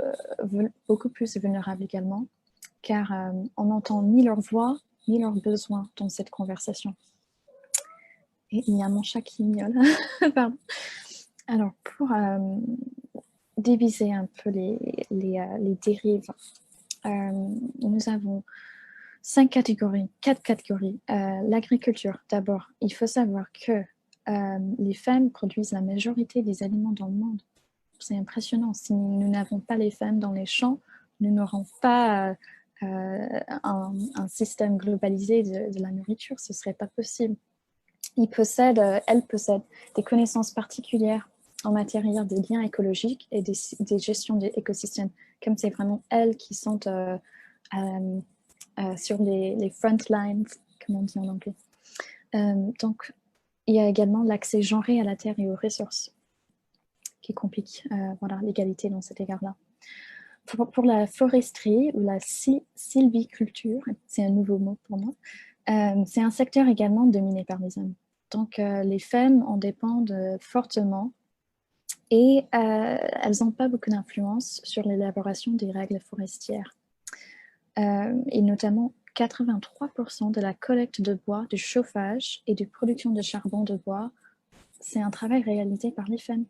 plus vulnérables également, car on n'entend ni leur voix ni leurs besoins dans cette conversation. Et il y a mon chat qui miaule. Pardon. Alors, pour diviser un peu les dérives, nous avons 4 catégories. L'agriculture, d'abord. Il faut savoir que les femmes produisent la majorité des aliments dans le monde. C'est impressionnant. Si nous n'avons pas les femmes dans les champs, nous n'aurons pas un système globalisé de la nourriture. Ce ne serait pas possible. Elles possèdent des connaissances particulières en matière de liens écologiques et des gestions des écosystèmes, comme c'est vraiment elles qui sont sur les front lines, comme on dit en anglais. Donc, il y a également l'accès genré à la terre et aux ressources, qui complique l'égalité dans cet égard-là. pour la foresterie ou la sylviculture, c'est un nouveau mot pour moi, c'est un secteur également dominé par les hommes. Donc, les femmes en dépendent fortement et elles n'ont pas beaucoup d'influence sur l'élaboration des règles forestières. Et notamment, 83% de la collecte de bois, du chauffage et de production de charbon de bois, c'est un travail réalisé par les femmes.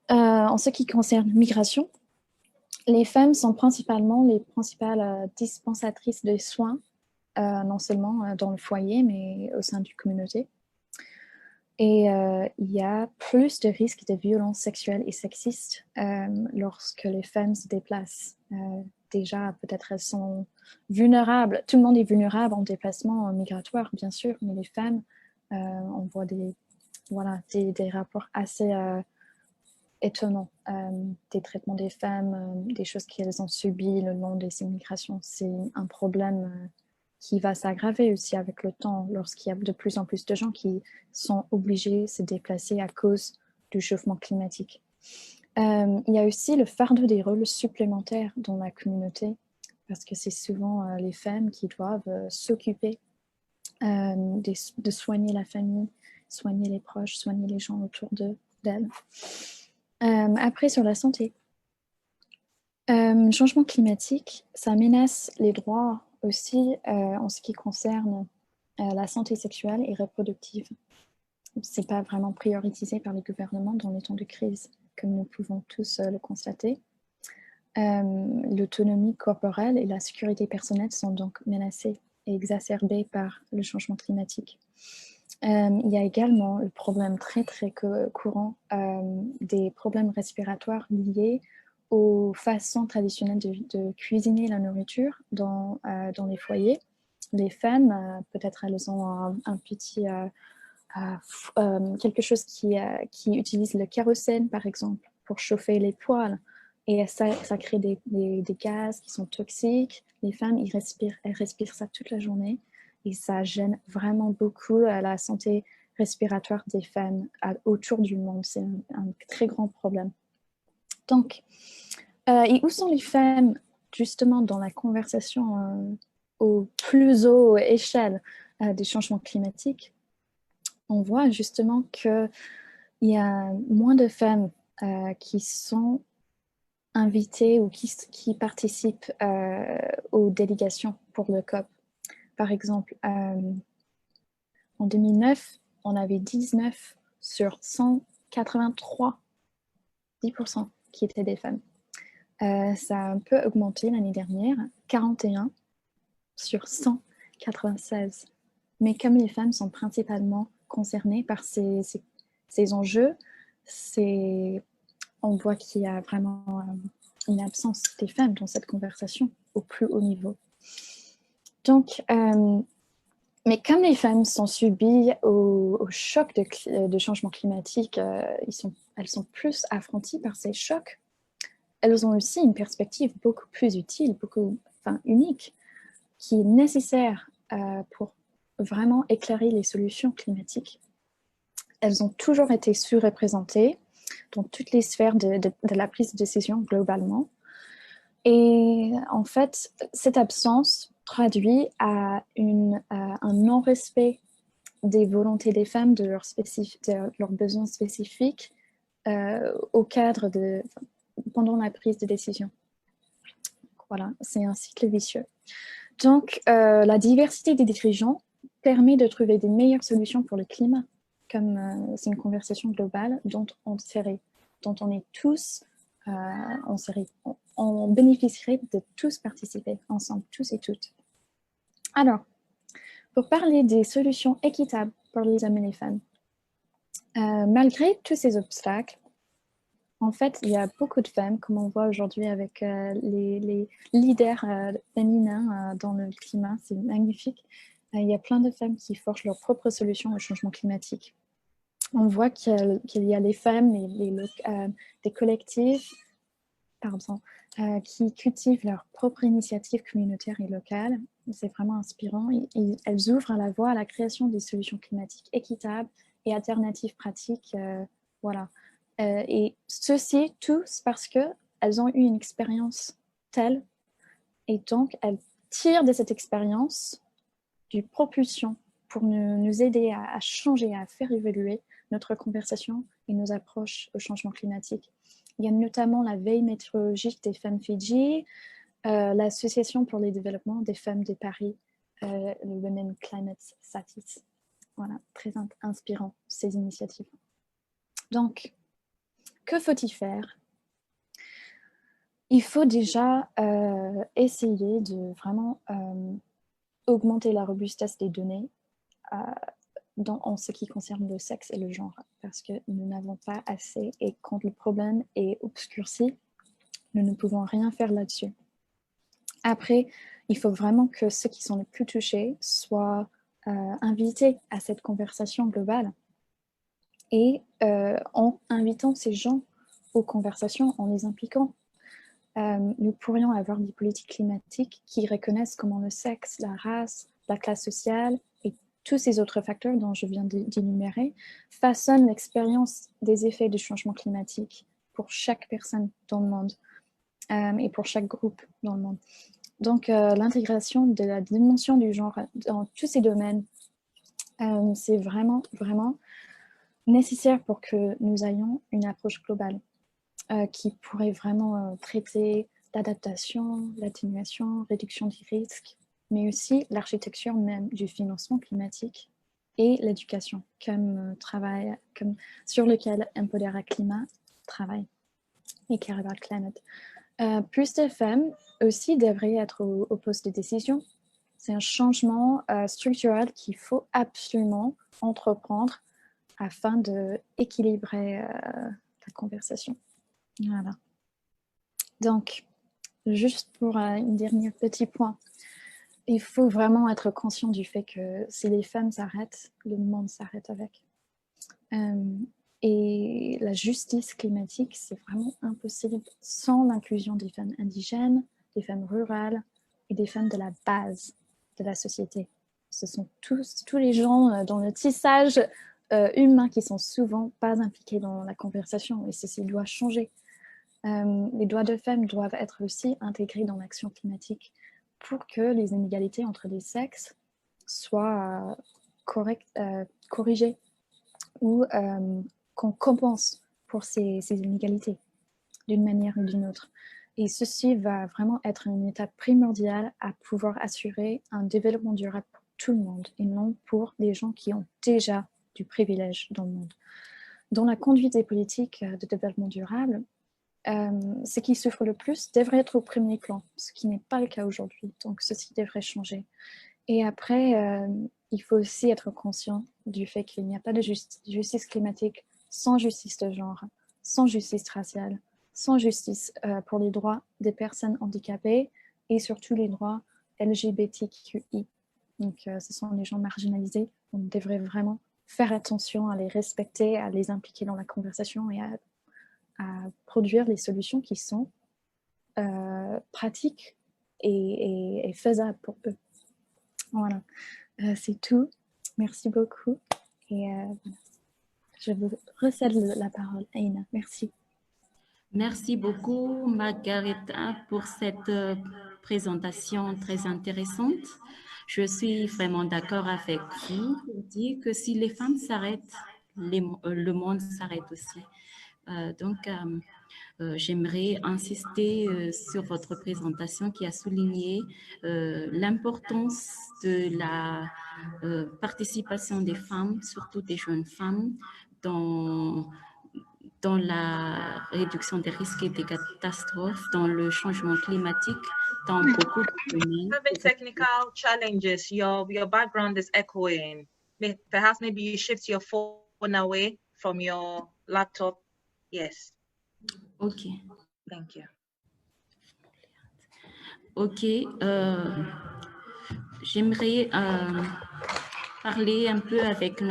En ce qui concerne migration, les femmes sont principalement les principales dispensatrices de soins, non seulement dans le foyer, mais au sein d'une communauté. Et il y a plus de risques de violences sexuelles et sexistes lorsque les femmes se déplacent. Déjà, peut-être elles sont vulnérables. Tout le monde est vulnérable en déplacement migratoire, bien sûr, mais les femmes, on voit des rapports assez étonnants. Des traitements des femmes, des choses qu'elles ont subies le long de ces migrations. C'est un problème qui va s'aggraver aussi avec le temps lorsqu'il y a de plus en plus de gens qui sont obligés de se déplacer à cause du chauffement climatique. Il y a aussi le fardeau des rôles supplémentaires dans la communauté, parce que c'est souvent les femmes qui doivent s'occuper de soigner la famille, soigner les proches, soigner les gens autour d'elles. Après, sur la santé. Le changement climatique, ça menace les droits aussi en ce qui concerne la santé sexuelle et reproductive. Ce n'est pas vraiment prioritisé par les gouvernements dans les temps de crise, comme nous pouvons tous le constater. L'autonomie corporelle et la sécurité personnelle sont donc menacées et exacerbées par le changement climatique. Il y a également le problème très courant des problèmes respiratoires liés aux façons traditionnelles de cuisiner la nourriture dans les foyers. Les femmes, peut-être elles ont un petit quelque chose qui utilise le kérosène, par exemple, pour chauffer les poêles. Et ça crée des gaz qui sont toxiques. Les femmes, elles respirent ça toute la journée. Et ça gêne vraiment beaucoup la santé respiratoire des femmes autour du monde. C'est un très grand problème. Donc, et où sont les femmes, justement, dans la conversation au plus haut échelle des changements climatiques? On voit justement qu'il y a moins de femmes qui sont invitées ou qui participent aux délégations pour le COP. Par exemple, en 2009, on avait 19 sur 183, 10% qui étaient des femmes. Ça a un peu augmenté l'année dernière, 41 sur 196. Mais comme les femmes sont principalement concernées par ces enjeux, on voit qu'il y a vraiment une absence des femmes dans cette conversation au plus haut niveau. Donc, mais comme les femmes sont subies au choc de changement climatique, elles sont plus affrontées par ces chocs. Elles ont aussi une perspective beaucoup plus utile, unique, qui est nécessaire pour vraiment éclairer les solutions climatiques. Elles ont toujours été sous-représentées dans toutes les sphères de la prise de décision globalement. Et en fait, cette absence traduit à un non-respect des volontés des femmes, de leurs besoins spécifiques au cadre pendant la prise de décision. Voilà, c'est un cycle vicieux. Donc, la diversité des dirigeants permet de trouver des meilleures solutions pour le climat, comme c'est une conversation globale dont on est tous, on bénéficierait de tous participer ensemble, tous et toutes. Alors, pour parler des solutions équitables pour les hommes et les femmes, malgré tous ces obstacles, en fait, il y a beaucoup de femmes, comme on voit aujourd'hui avec les leaders féminins dans le climat, c'est magnifique. Il y a plein de femmes qui forgent leurs propres solutions au changement climatique. On voit qu'il y a les femmes, des collectifs, qui cultivent leurs propres initiatives communautaires et locales. C'est vraiment inspirant. Elles ouvrent la voie à la création des solutions climatiques équitables et alternatives pratiques. Voilà. Et ceci tous parce que elles ont eu une expérience telle, et donc elles tirent de cette expérience du propulsion pour nous aider à changer, à faire évoluer notre conversation et nos approches au changement climatique. Il y a notamment la veille météorologique des femmes Fidji, l'Association pour le développement des femmes de Paris, le Women Climate Satis. Voilà, très inspirant ces initiatives. Donc, que faut-il faire? Il faut déjà essayer de vraiment augmenter la robustesse des données en ce qui concerne le sexe et le genre, parce que nous n'avons pas assez, et quand le problème est obscurci, nous ne pouvons rien faire là-dessus. Après, il faut vraiment que ceux qui sont les plus touchés soient invités à cette conversation globale, et en invitant ces gens aux conversations, en les impliquant, nous pourrions avoir des politiques climatiques qui reconnaissent comment le sexe, la race, la classe sociale et tous ces autres facteurs dont je viens d'énumérer façonnent l'expérience des effets du changement climatique pour chaque personne dans le monde et pour chaque groupe dans le monde. Donc, l'intégration de la dimension du genre dans tous ces domaines, c'est vraiment, vraiment nécessaire pour que nous ayons une approche globale qui pourrait vraiment traiter l'adaptation, l'atténuation, réduction des risques, mais aussi l'architecture même du financement climatique et l'éducation sur lequel Empodera Climat travaille et Caribal Climate. Plus de femmes aussi devraient être au poste de décision. C'est un changement structurel qu'il faut absolument entreprendre afin d'équilibrer la conversation. Voilà. Donc, juste pour un dernier petit point, il faut vraiment être conscient du fait que si les femmes s'arrêtent, le monde s'arrête avec. Et la justice climatique, c'est vraiment impossible sans l'inclusion des femmes indigènes, des femmes rurales et des femmes de la base de la société. Ce sont tous les gens dans le tissage humain qui sont souvent pas impliqués dans la conversation, et ceci doit changer. Les droits de femmes doivent être aussi intégrés dans l'action climatique pour que les inégalités entre les sexes soient corrigées ou qu'on compense pour ces inégalités d'une manière ou d'une autre. Et ceci va vraiment être une étape primordiale à pouvoir assurer un développement durable pour tout le monde et non pour les gens qui ont déjà du privilège dans le monde. Dans la conduite des politiques de développement durable, ce qui souffre le plus devrait être au premier plan, ce qui n'est pas le cas aujourd'hui. Donc, ceci devrait changer. Et après, il faut aussi être conscient du fait qu'il n'y a pas de justice climatique sans justice de genre, sans justice raciale, sans justice pour les droits des personnes handicapées et surtout les droits LGBTQI. Donc, ce sont les gens marginalisés. On devrait vraiment faire attention à les respecter, à les impliquer dans la conversation et à produire les solutions qui sont pratiques et faisables pour eux. Voilà, c'est tout. Merci beaucoup. Et voilà. Je vous recède la parole. Aïna, merci. Merci beaucoup, Margareta, pour cette présentation très intéressante. Je suis vraiment d'accord avec vous pour dire que si les femmes s'arrêtent, le monde s'arrête aussi. J'aimerais insister sur votre présentation qui a souligné l'importance de la participation des femmes, surtout des jeunes femmes, dans la réduction des risques et des catastrophes, dans le changement climatique, dans beaucoup de domaines. Having technical challenges, your background is echoing. Perhaps maybe you shift your phone away from your laptop. Yes. Ok. Thank you. Ok. J'aimerais parler un peu avec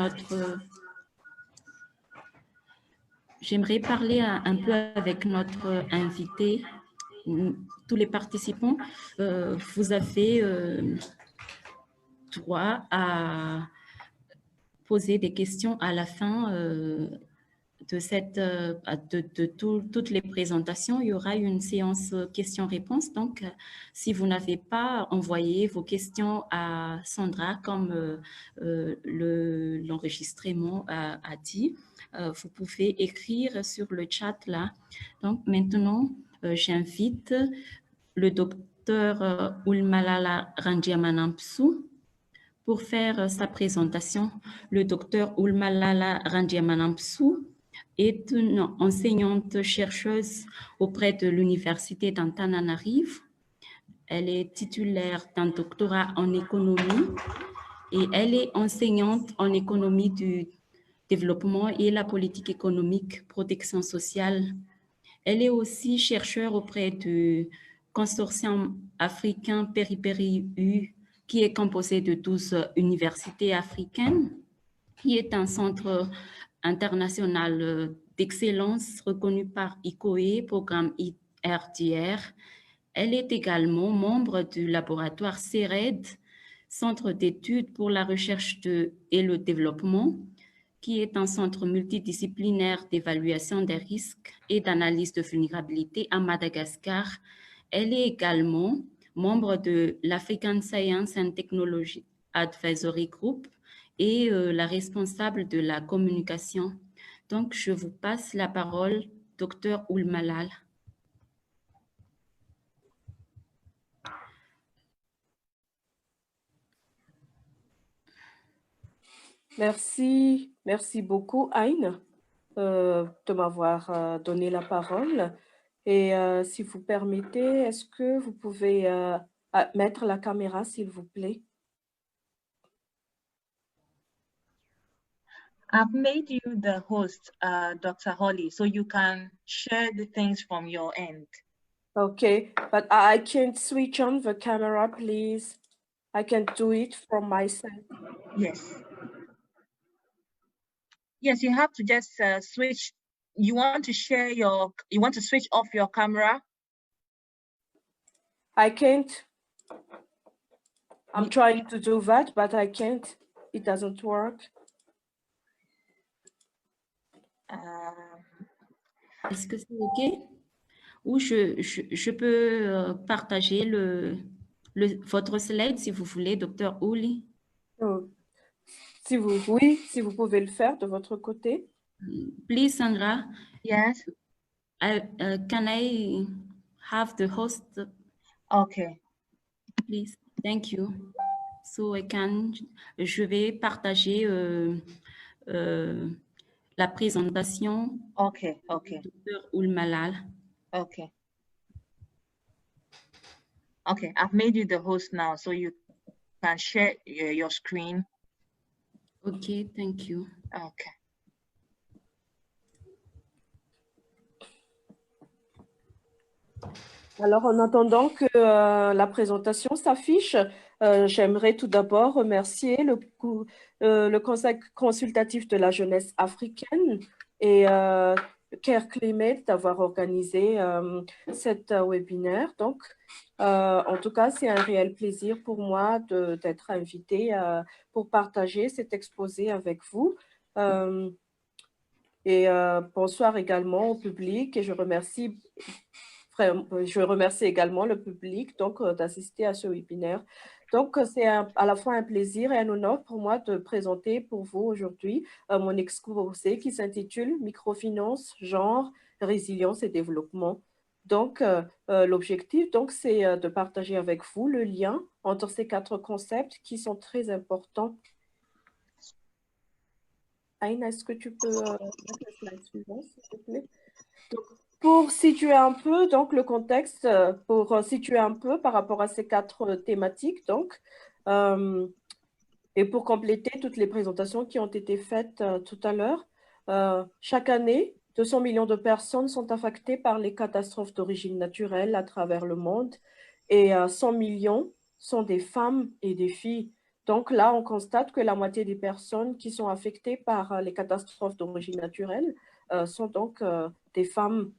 notre invité, tous les participants. Vous avez droit à poser des questions à la fin toutes les présentations, il y aura une séance questions-réponses. Donc, si vous n'avez pas envoyé vos questions à Sandra, comme l'enregistrement a dit, vous pouvez écrire sur le chat là. Donc, maintenant, j'invite le docteur Ulmalala Randiamanampsu pour faire sa présentation. Le docteur Ulmalala Randiamanampsu est une enseignante chercheuse auprès de l'Université d'Antananarivo. Elle est titulaire d'un doctorat en économie et elle est enseignante en économie du développement et la politique économique, protection sociale. Elle est aussi chercheure auprès du Consortium africain Périphérie-U, qui est composé de 12 universités africaines, qui est un centre international d'excellence reconnu par ICOE, programme IRDR. Elle est également membre du laboratoire CERED, Centre d'études pour la recherche et le développement, qui est un centre multidisciplinaire d'évaluation des risques et d'analyse de vulnérabilité à Madagascar. Elle est également membre de l'African Science and Technology Advisory Group et la responsable de la communication. Donc, je vous passe la parole, Dr Ulmalala. Merci beaucoup, Aïn, de m'avoir donné la parole. Et si vous permettez, est-ce que vous pouvez mettre la caméra, s'il vous plaît? I've made you the host, Dr. Holly, so you can share the things from your end. Okay, but I can't switch on the camera, please. I can do it from my side. Yes. Yes, you have to just switch. You want to switch off your camera? I can't. I'm trying to do that, but I can't. It doesn't work. Est-ce que c'est OK? Ou je peux partager votre slide si vous voulez, Dr. Uli. Oh. Oui, si vous pouvez le faire de votre côté. Please, Sandra. Yes. Can I have the host? Okay. Please, thank you. So je vais partager la présentation. Okay. Du Dr. Ulmalala. Okay. Okay, I've made you the host now, so you can share your screen. Okay, thank you. Okay. Alors, en attendant que la présentation s'affiche, j'aimerais tout d'abord remercier le Conseil consultatif de la jeunesse africaine et Care Climate d'avoir organisé cet webinaire. Donc, en tout cas, c'est un réel plaisir pour moi d'être invitée pour partager cet exposé avec vous. Bonsoir également au public et je remercie également le public d'assister à ce webinaire. Donc, c'est à la fois un plaisir et un honneur pour moi de présenter pour vous aujourd'hui mon exposé qui s'intitule « Microfinance, genre, résilience et développement ». Donc, l'objectif, c'est de partager avec vous le lien entre ces 4 concepts qui sont très importants. Aïna, est-ce que tu peux mettre la slide suivante, s'il te plaît? Donc, pour situer un peu le contexte, pour situer un peu par rapport à ces 4 thématiques, et pour compléter toutes les présentations qui ont été faites tout à l'heure, chaque année, 200 millions de personnes sont affectées par les catastrophes d'origine naturelle à travers le monde et 100 millions sont des femmes et des filles. Donc là, on constate que la moitié des personnes qui sont affectées par les catastrophes d'origine naturelle sont donc des femmes.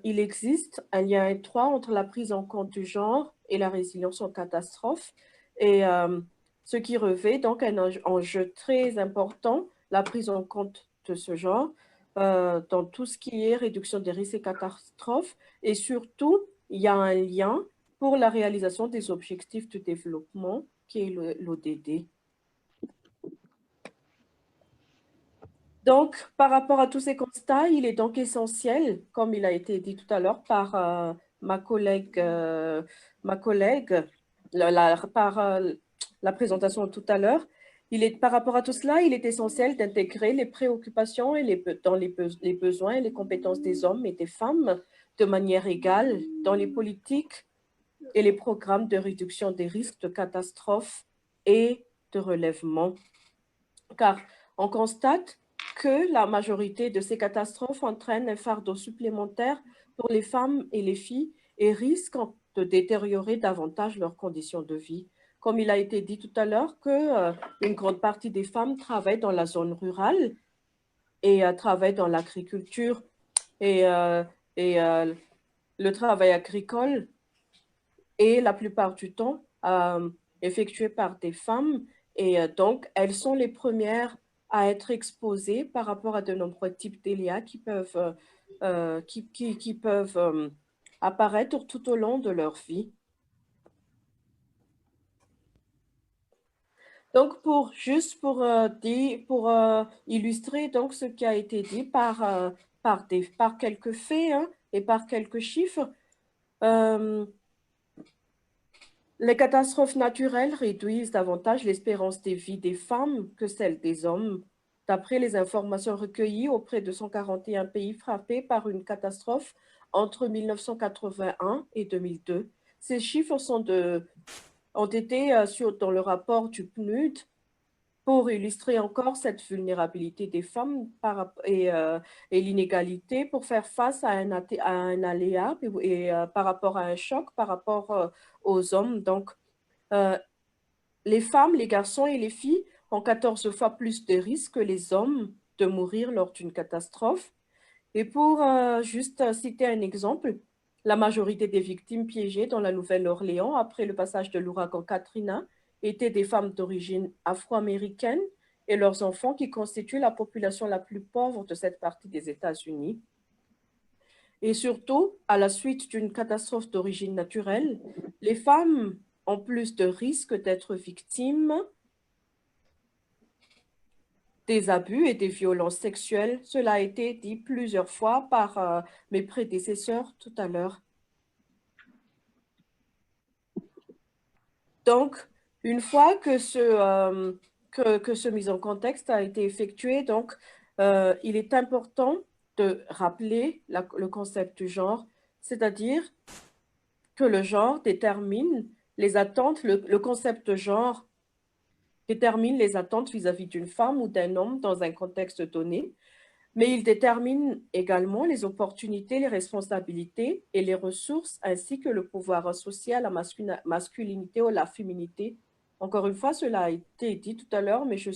Il existe un lien étroit entre la prise en compte du genre et la résilience aux catastrophes, et ce qui revêt donc un enjeu très important, la prise en compte de ce genre, dans tout ce qui est réduction des risques et catastrophes. Et surtout, il y a un lien pour la réalisation des objectifs de développement, qui est l'ODD. Donc, par rapport à tous ces constats, il est donc essentiel, comme il a été dit tout à l'heure par ma collègue, par la présentation tout à l'heure, par rapport à tout cela, il est essentiel d'intégrer les préoccupations et les besoins et les compétences des hommes et des femmes de manière égale dans les politiques et les programmes de réduction des risques de catastrophes et de relèvement. Car on constate que la majorité de ces catastrophes entraînent un fardeau supplémentaire pour les femmes et les filles et risquent de détériorer davantage leurs conditions de vie. Comme il a été dit tout à l'heure, qu'une grande partie des femmes travaillent dans la zone rurale et travaillent dans l'agriculture et le travail agricole est la plupart du temps effectué par des femmes et donc elles sont les premières à être exposées par rapport à de nombreux types d'aléas qui peuvent apparaître tout au long de leur vie. Donc, pour illustrer donc ce qui a été dit par quelques faits et par quelques chiffres, les catastrophes naturelles réduisent davantage l'espérance de vie des femmes que celle des hommes. D'après les informations recueillies auprès de 141 pays frappés par une catastrophe entre 1981 et 2002, ces chiffres ont été dans le rapport du PNUD pour illustrer encore cette vulnérabilité des femmes et l'inégalité pour faire face à un aléa et par rapport à un choc par rapport aux hommes. Donc, les femmes, les garçons et les filles ont 14 fois plus de risques que les hommes de mourir lors d'une catastrophe. Et pour juste citer un exemple, la majorité des victimes piégées dans la Nouvelle-Orléans après le passage de l'ouragan Katrina étaient des femmes d'origine afro-américaine et leurs enfants qui constituent la population la plus pauvre de cette partie des États-Unis. Et surtout, à la suite d'une catastrophe d'origine naturelle, les femmes ont plus de risques d'être victimes des abus et des violences sexuelles. Cela a été dit plusieurs fois par mes prédécesseurs tout à l'heure. Donc, une fois que ce mise en contexte a été effectué, donc, il est important de rappeler le concept du genre, c'est-à-dire que le genre détermine les attentes, le concept de genre détermine les attentes vis-à-vis d'une femme ou d'un homme dans un contexte donné, mais il détermine également les opportunités, les responsabilités et les ressources, ainsi que le pouvoir associé à la masculinité ou à la féminité. Encore une fois, cela a été dit tout à l'heure, mais je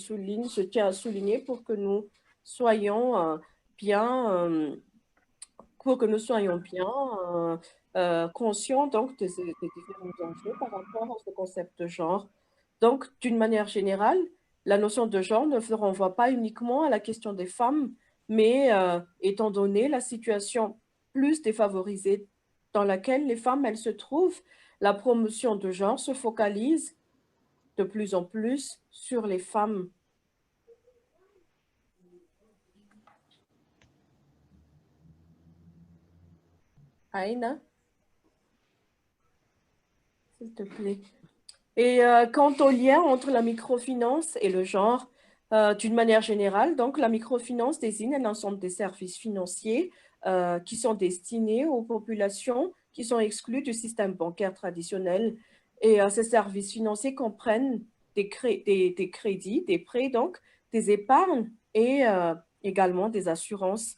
tiens à souligner pour que nous soyons bien conscients donc, des différents enjeux par rapport à ce concept de genre. Donc, d'une manière générale, la notion de genre ne se renvoie pas uniquement à la question des femmes, mais étant donné la situation plus défavorisée dans laquelle les femmes elles se trouvent, la promotion de genre se focalise de plus en plus sur les femmes. Aïna, s'il te plaît. Et quant au lien entre la microfinance et le genre, d'une manière générale, donc la microfinance désigne un ensemble de services financiers qui sont destinés aux populations qui sont exclues du système bancaire traditionnel. Et ces services financiers comprennent des crédits, des prêts, donc des épargnes et également des assurances.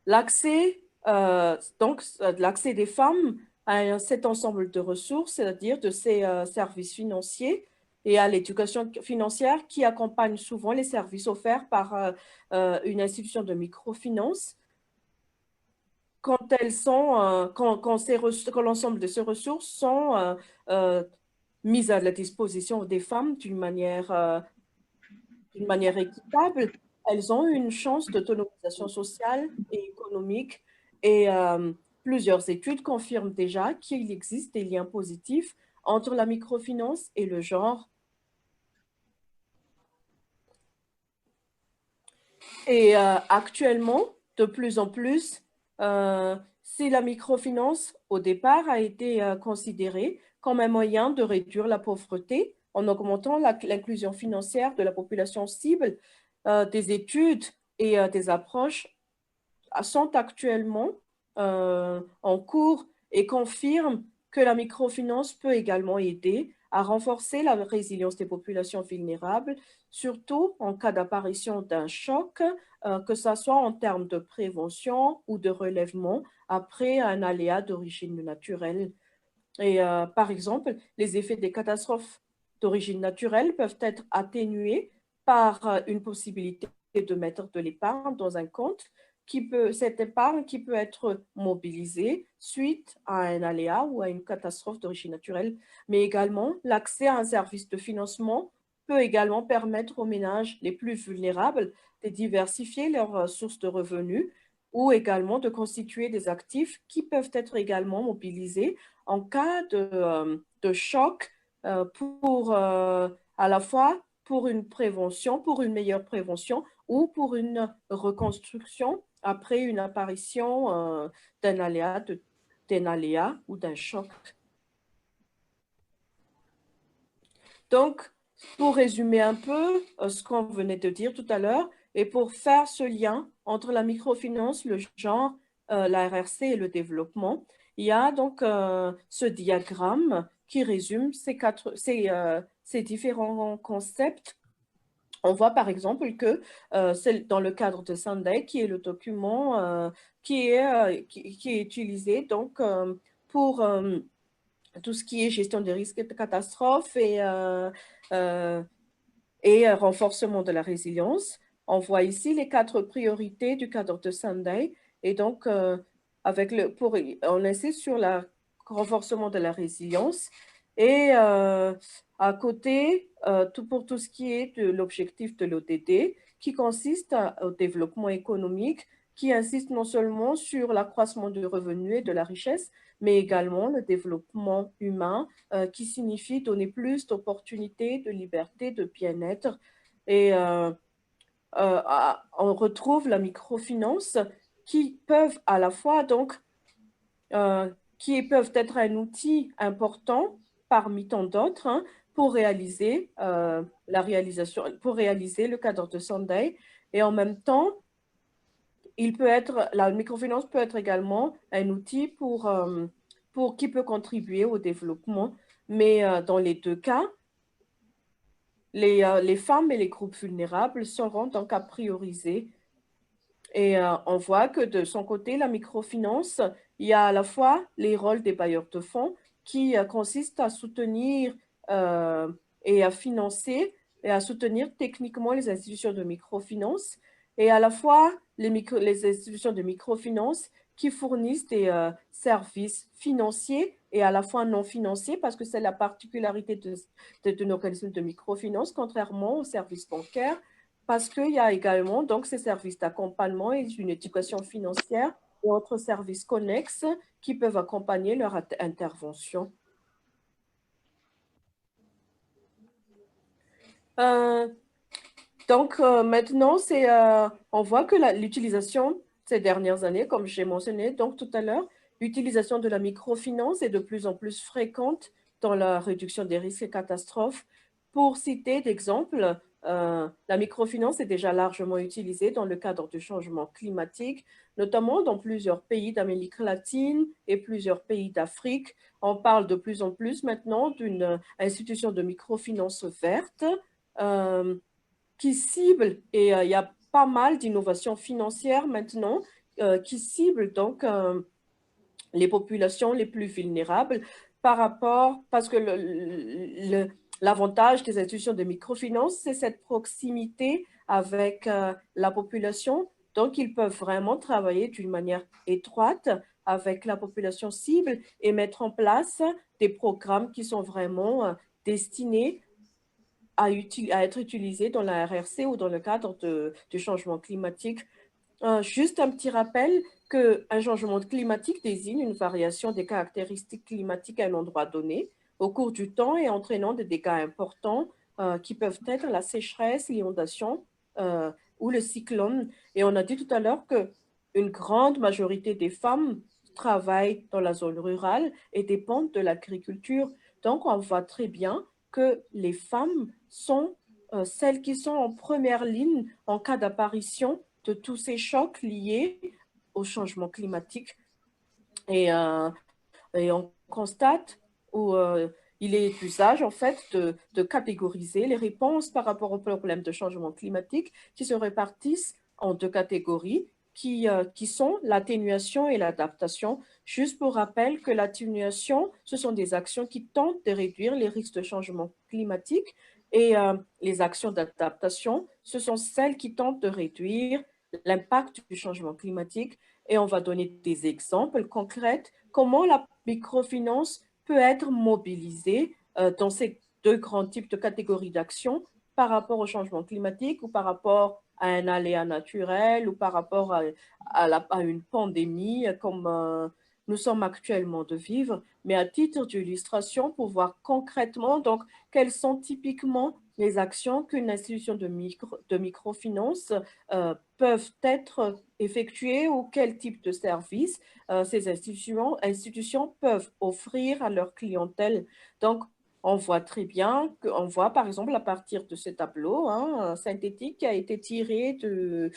L'accès des femmes à cet ensemble de ressources, c'est-à-dire de ces services financiers et à l'éducation financière qui accompagne souvent les services offerts par une institution de microfinance. Quand l'ensemble de ces ressources sont mises à la disposition des femmes d'une manière équitable, elles ont une chance d'autonomisation sociale et économique. Et plusieurs études confirment déjà qu'il existe des liens positifs entre la microfinance et le genre. Et actuellement, de plus en plus, si la microfinance, au départ, a été considérée comme un moyen de réduire la pauvreté en augmentant l'inclusion financière de la population cible, des études et des approches sont actuellement en cours et confirment que la microfinance peut également aider à renforcer la résilience des populations vulnérables, surtout en cas d'apparition d'un choc, que ce soit en termes de prévention ou de relèvement après un aléa d'origine naturelle. Et par exemple, les effets des catastrophes d'origine naturelle peuvent être atténués par une possibilité de mettre de l'épargne dans un compte, cette épargne qui peut être mobilisée suite à un aléa ou à une catastrophe d'origine naturelle. Mais également, l'accès à un service de financement peut également permettre aux ménages les plus vulnérables de diversifier leurs sources de revenus ou également de constituer des actifs qui peuvent être également mobilisés en cas de choc à la fois pour une prévention, pour une meilleure prévention ou pour une reconstruction après une apparition d'un aléa ou d'un choc. Donc, pour résumer un peu ce qu'on venait de dire tout à l'heure, et pour faire ce lien entre la microfinance, le genre, la RRC et le développement, il y a donc ce diagramme qui résume ces différents concepts. On voit par exemple que c'est dans le cadre de Sunday, qui est le document qui est utilisé donc, pour tout ce qui est gestion des risques et de catastrophes et renforcement de la résilience. On voit ici les 4 priorités du cadre de Sunday. Et donc, on insiste sur le renforcement de la résilience. Et à côté, pour tout ce qui est de l'objectif de l'ODD, qui consiste au développement économique, qui insiste non seulement sur l'accroissement du revenu et de la richesse, mais également le développement humain, qui signifie donner plus d'opportunités, de liberté, de bien-être. Et on retrouve la microfinance qui peuvent à la fois donc, qui peuvent être un outil important parmi tant d'autres, hein, pour réaliser le cadre de Sunday. Et en même temps, la microfinance peut être également un outil qui peut contribuer au développement. Mais dans les 2 cas, les femmes et les groupes vulnérables seront donc à prioriser. Et on voit que de son côté, la microfinance, il y a à la fois les rôles des bailleurs de fonds qui consistent à soutenir et à financer et à soutenir techniquement les institutions de microfinance, et à la fois les institutions de microfinance qui fournissent des services financiers et à la fois non financiers, parce que c'est la particularité de nos organismes de microfinance, contrairement aux services bancaires, parce qu'il y a également donc ces services d'accompagnement et une éducation financière et autres services connexes qui peuvent accompagner leur intervention. Donc maintenant, on voit que l'utilisation ces dernières années, comme j'ai mentionné donc tout à l'heure, l'utilisation de la microfinance est de plus en plus fréquente dans la réduction des risques et catastrophes. Pour citer d'exemples, la microfinance est déjà largement utilisée dans le cadre du changement climatique, notamment dans plusieurs pays d'Amérique latine et plusieurs pays d'Afrique. On parle de plus en plus maintenant d'une institution de microfinance verte qui cible, et il y a pas mal d'innovations financières maintenant qui ciblent donc les populations les plus vulnérables parce que l'avantage des institutions de microfinance, c'est cette proximité avec la population. Donc, ils peuvent vraiment travailler d'une manière étroite avec la population cible et mettre en place des programmes qui sont vraiment destinés à être utilisé dans la RRC ou dans le cadre du changement climatique. Juste un petit rappel qu'un changement climatique désigne une variation des caractéristiques climatiques à un endroit donné au cours du temps et entraînant des dégâts importants qui peuvent être la sécheresse, l'inondation ou le cyclone. Et on a dit tout à l'heure qu'une grande majorité des femmes travaillent dans la zone rurale et dépendent de l'agriculture. Donc, on voit très bien que les femmes sont celles qui sont en première ligne en cas d'apparition de tous ces chocs liés au changement climatique. Et on constate où il est d'usage, en fait, de catégoriser les réponses par rapport aux problèmes de changement climatique qui se répartissent en deux catégories qui sont l'atténuation et l'adaptation. Juste pour rappel que l'atténuation, ce sont des actions qui tentent de réduire les risques de changement climatique et les actions d'adaptation, ce sont celles qui tentent de réduire l'impact du changement climatique. Et on va donner des exemples concrets comment la microfinance peut être mobilisée dans ces deux grands types de catégories d'actions par rapport au changement climatique ou par rapport à un aléa naturel ou par rapport à une pandémie comme nous sommes actuellement de vivre. Mais à titre d'illustration, pour voir concrètement donc, quelles sont typiquement les actions qu'une institution de microfinance peuvent être effectuées ou quel type de services ces institutions peuvent offrir à leur clientèle. Donc, on voit très bien, on voit par exemple à partir de ce tableau synthétique qui a été tiré du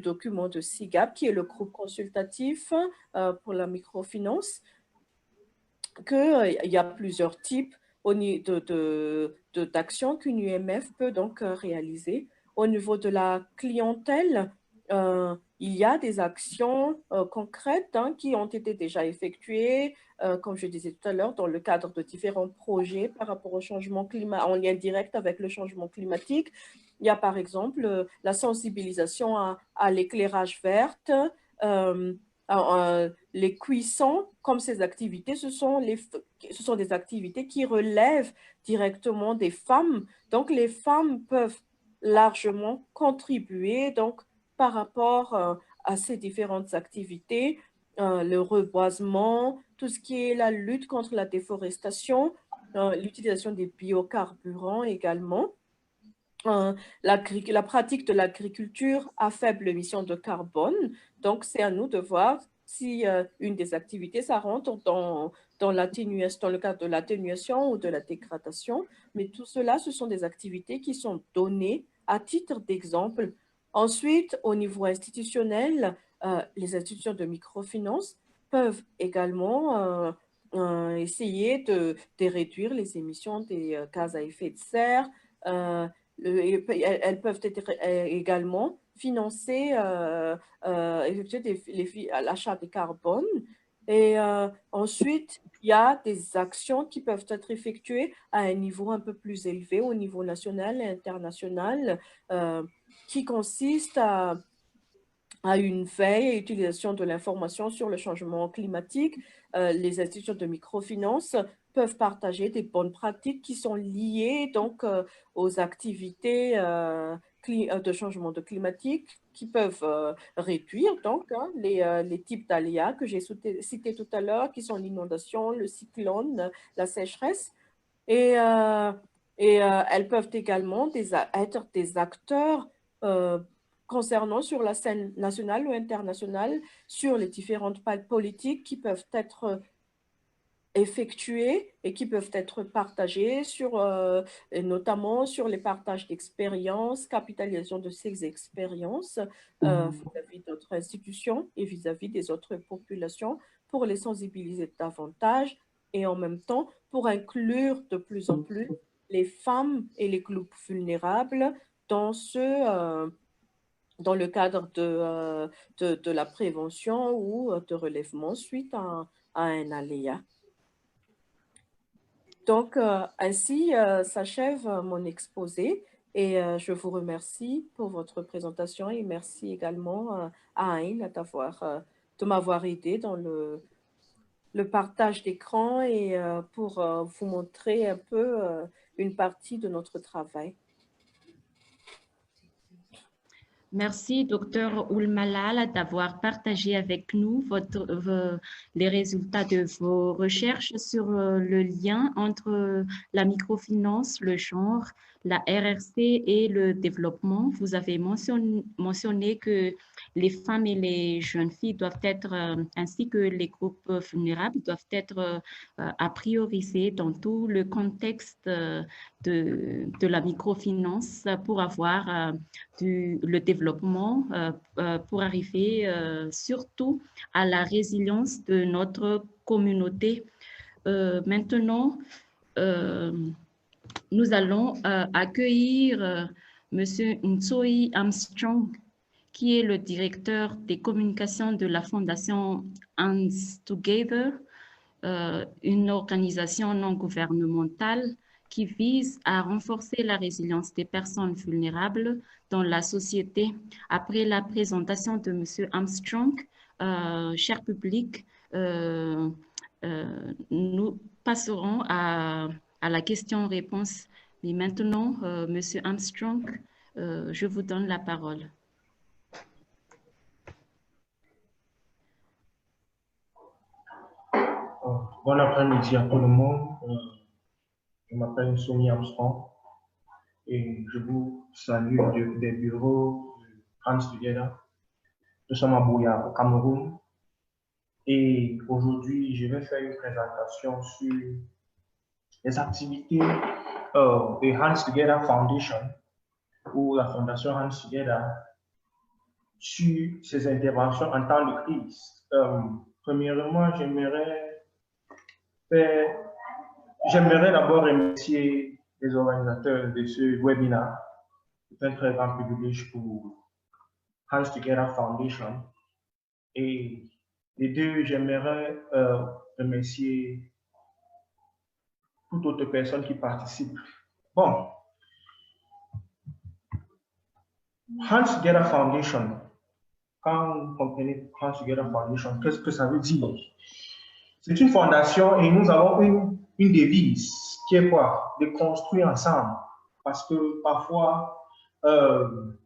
document de SIGAP, qui est le groupe consultatif pour la microfinance, qu'il y a plusieurs types d'actions qu'une UMF peut donc réaliser. Au niveau de la clientèle, il y a des actions concrètes qui ont été déjà effectuées, comme je disais tout à l'heure, dans le cadre de différents projets par rapport au changement climatique, en lien direct avec le changement climatique. Il y a par exemple la sensibilisation à l'éclairage vert, les cuissons, comme ces activités, ce sont des activités qui relèvent directement des femmes. Donc, les femmes peuvent largement contribuer donc, par rapport à ces différentes activités, le reboisement, tout ce qui est la lutte contre la déforestation, l'utilisation des biocarburants également. La pratique de l'agriculture à faible émission de carbone. Donc, c'est à nous de voir si une des activités, ça rentre dans le cadre de l'atténuation ou de la dégradation. Mais tout cela, ce sont des activités qui sont données à titre d'exemple. Ensuite, au niveau institutionnel, les institutions de microfinance peuvent également essayer de réduire les émissions des gaz à effet de serre. Elles peuvent être également financer, effectuer l'achat de carbone. Et ensuite, il y a des actions qui peuvent être effectuées à un niveau un peu plus élevé, au niveau national et international, qui consiste à une veille et utilisation de l'information sur le changement climatique. Les institutions de microfinance peuvent partager des bonnes pratiques qui sont liées donc aux activités de changement climatique qui peuvent réduire donc les types d'aléas que j'ai cités tout à l'heure, qui sont l'inondation, le cyclone, la sécheresse. Et elles peuvent également être des acteurs concernant sur la scène nationale ou internationale, sur les différentes politiques qui peuvent être effectuées et qui peuvent être partagées, et notamment sur les partages d'expériences, capitalisation de ces expériences vis-à-vis d'autres institutions et vis-à-vis des autres populations pour les sensibiliser davantage et en même temps pour inclure de plus en plus les femmes et les groupes vulnérables dans le cadre de la prévention ou de relèvement suite à un aléa. Donc, ainsi s'achève mon exposé et je vous remercie pour votre présentation et merci également à Aïn de m'avoir aidé dans le partage d'écran et pour vous montrer un peu une partie de notre travail. Merci, Dr Oulmalal, d'avoir partagé avec nous les résultats de vos recherches sur le lien entre la microfinance, le genre, la RRC et le développement. Vous avez mentionné que les femmes et les jeunes filles doivent être, ainsi que les groupes vulnérables, doivent être à prioriser dans tout le contexte de la microfinance pour avoir le développement, pour arriver surtout à la résilience de notre communauté. Maintenant, nous allons accueillir Monsieur Ntsoyi Armstrong, qui est le directeur des communications de la Fondation Hands Together, une organisation non gouvernementale qui vise à renforcer la résilience des personnes vulnérables dans la société. Après la présentation de M. Armstrong, cher public, nous passerons à la question-réponse. Mais maintenant, M. Armstrong, je vous donne la parole. Bon après-midi à tout le monde. Je m'appelle Sonny Armstrong et je vous salue des bureaux de Hands Together. Nous sommes à Buea, au Cameroun. Et aujourd'hui, je vais faire une présentation sur les activités de Hands Together Foundation ou la Fondation Hands Together sur ses interventions en temps de crise. Premièrement, j'aimerais d'abord remercier les organisateurs de ce webinaire. C'est un très grand privilège pour Hands Together Foundation. Et les deux, j'aimerais remercier toute autre personne qui participe. Bon, Hands Together Foundation, quand vous comprenez Hands Together Foundation, qu'est-ce que ça veut dire? C'est une fondation et nous avons une devise qui est quoi? De construire ensemble. Parce que parfois, en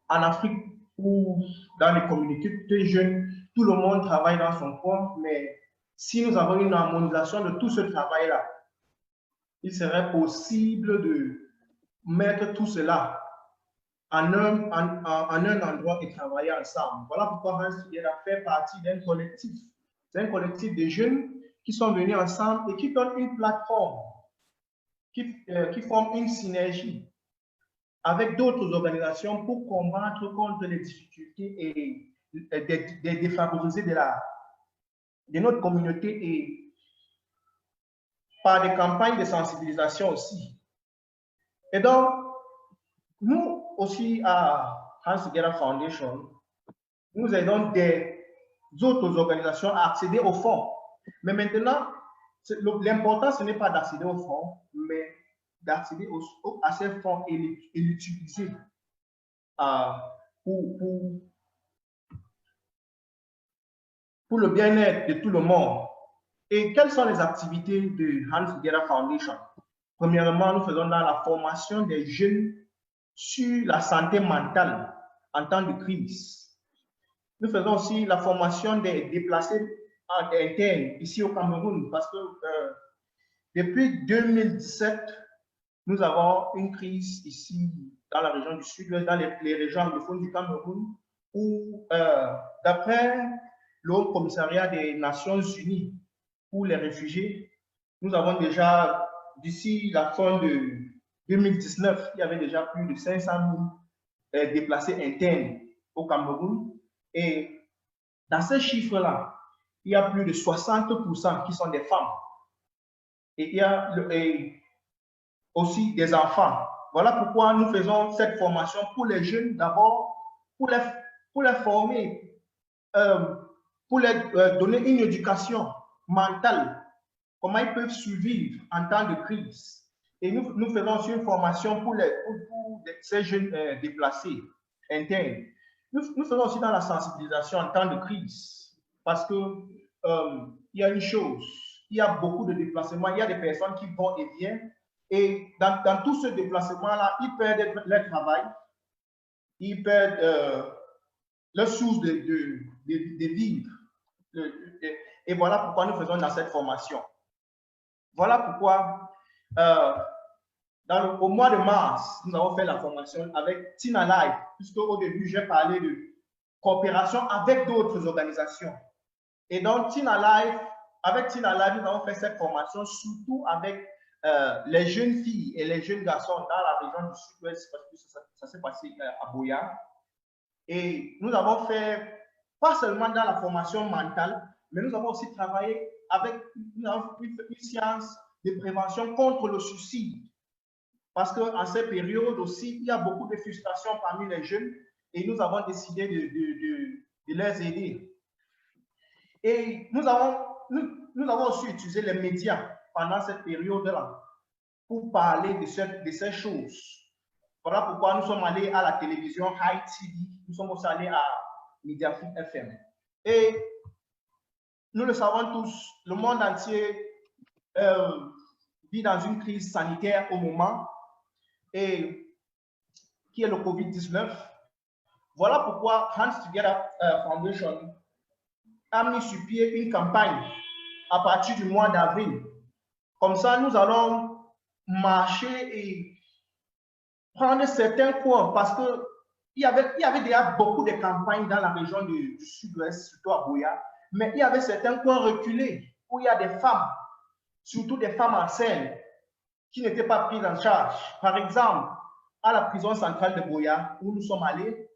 Afrique ou dans les communautés jeunes, tout le monde travaille dans son coin, mais si nous avons une harmonisation de tout ce travail-là, il serait possible de mettre tout cela en un endroit et travailler ensemble. Voilà pourquoi Hands Together fait partie d'un collectif. C'est un collectif de jeunes qui sont venus ensemble et qui donnent une plateforme, qui forment une synergie avec d'autres organisations pour combattre contre les difficultés et des défavorisés de notre communauté et par des campagnes de sensibilisation aussi. Et donc, nous aussi à Hands Together Foundation, nous aidons des autres organisations à accéder aux fonds. Mais maintenant, l'important, ce n'est pas d'accéder aux fonds, mais d'accéder à ces fonds et l'utiliser pour le bien-être de tout le monde. Et quelles sont les activités de Hands Together Foundation? Premièrement, nous faisons dans la formation des jeunes sur la santé mentale en temps de crise. Nous faisons aussi la formation des déplacés internes ici au Cameroun parce que depuis 2017, nous avons une crise ici dans la région du Sud-Ouest, dans les régions anglophones du Cameroun, où d'après le Haut Commissariat des Nations Unies pour les réfugiés, nous avons déjà, d'ici la fin de 2019, il y avait déjà plus de 500 000 déplacés internes au Cameroun. Et dans ces chiffres-là, il y a plus de 60% qui sont des femmes. Et il y a aussi des enfants. Voilà pourquoi nous faisons cette formation pour les jeunes d'abord, pour les former, pour leur donner une éducation mentale, comment ils peuvent survivre en temps de crise. Et nous faisons aussi une formation pour ces jeunes déplacés internes. Nous faisons aussi dans la sensibilisation en temps de crise, parce que il y a une chose, il y a beaucoup de déplacements, il y a des personnes qui vont et viennent. Et dans tout ce déplacement-là, ils perdent leur travail, ils perdent leur source de vivre. Et voilà pourquoi nous faisons dans cette formation. Voilà pourquoi, au mois de mars, nous avons fait la formation avec Tina Life, puisque au début, j'ai parlé de coopération avec d'autres organisations. Et donc, avec Tina Life, nous avons fait cette formation surtout avec les jeunes filles et les jeunes garçons dans la région du Sud-Ouest, parce que ça s'est passé à Boya. Et nous avons fait, pas seulement dans la formation mentale, mais nous avons aussi travaillé avec une science de prévention contre le suicide. Parce qu'en cette période aussi, il y a beaucoup de frustration parmi les jeunes et nous avons décidé de les aider. Et nous avons aussi utilisé les médias pendant cette période-là pour parler de ces choses. Voilà pourquoi nous sommes allés à la télévision High TV, nous sommes aussi allés à Mediafit FM. Et nous le savons tous, le monde entier vit dans une crise sanitaire au moment, et qui est le COVID-19. Voilà pourquoi Hands Together Foundation a mis sur pied une campagne à partir du mois d'avril. Comme ça, nous allons marcher et prendre certains coins parce qu'il y avait déjà beaucoup de campagnes dans la région du Sud-Ouest, surtout à Boya, mais il y avait certains coins reculés où il y a des femmes, surtout des femmes enceintes, qui n'étaient pas prises en charge. Par exemple, à la prison centrale de Boya, où nous sommes allés,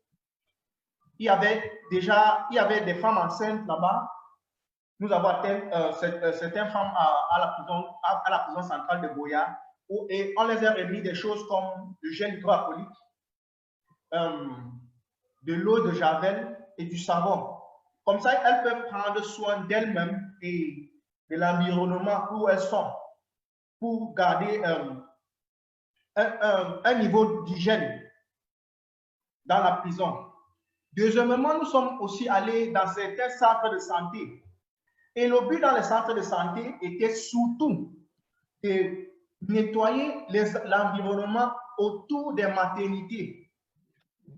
il y avait des femmes enceintes là-bas. Nous avons atteint certaines femmes à la prison centrale de Boya, et on les a remis des choses comme du gel hydroalcoolique, de l'eau de javel et du savon. Comme ça, elles peuvent prendre soin d'elles-mêmes et de l'environnement où elles sont pour garder un niveau d'hygiène dans la prison. Deuxièmement, nous sommes aussi allés dans certains centres de santé. Et le but dans les centres de santé était surtout de nettoyer l'environnement autour des maternités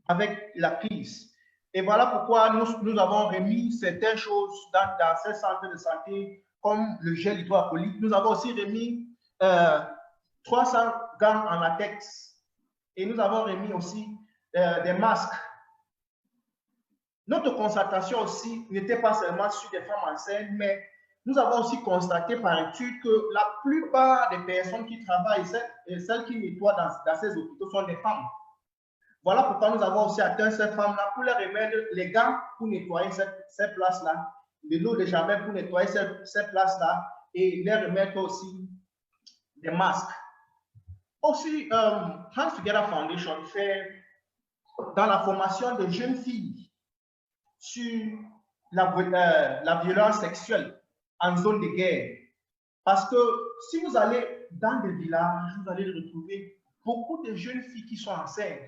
avec la crise. Et voilà pourquoi nous avons remis certaines choses dans ces centres de santé, comme le gel hydroalcoolique. Nous avons aussi remis 300 gants en latex. Et nous avons remis aussi des masques. Notre constatation aussi n'était pas seulement sur des femmes enceintes, mais nous avons aussi constaté par étude que la plupart des personnes qui travaillent et celles qui nettoient dans ces hôpitaux sont des femmes. Voilà pourquoi nous avons aussi atteint ces femmes-là pour leur remettre les gants pour nettoyer ces places-là, de l'eau de javel pour nettoyer ces places-là et leur remettre aussi des masques. Aussi, Hands Together Foundation fait dans la formation de jeunes filles sur la violence sexuelle en zone de guerre. Parce que si vous allez dans des villages, vous allez retrouver beaucoup de jeunes filles qui sont enceintes.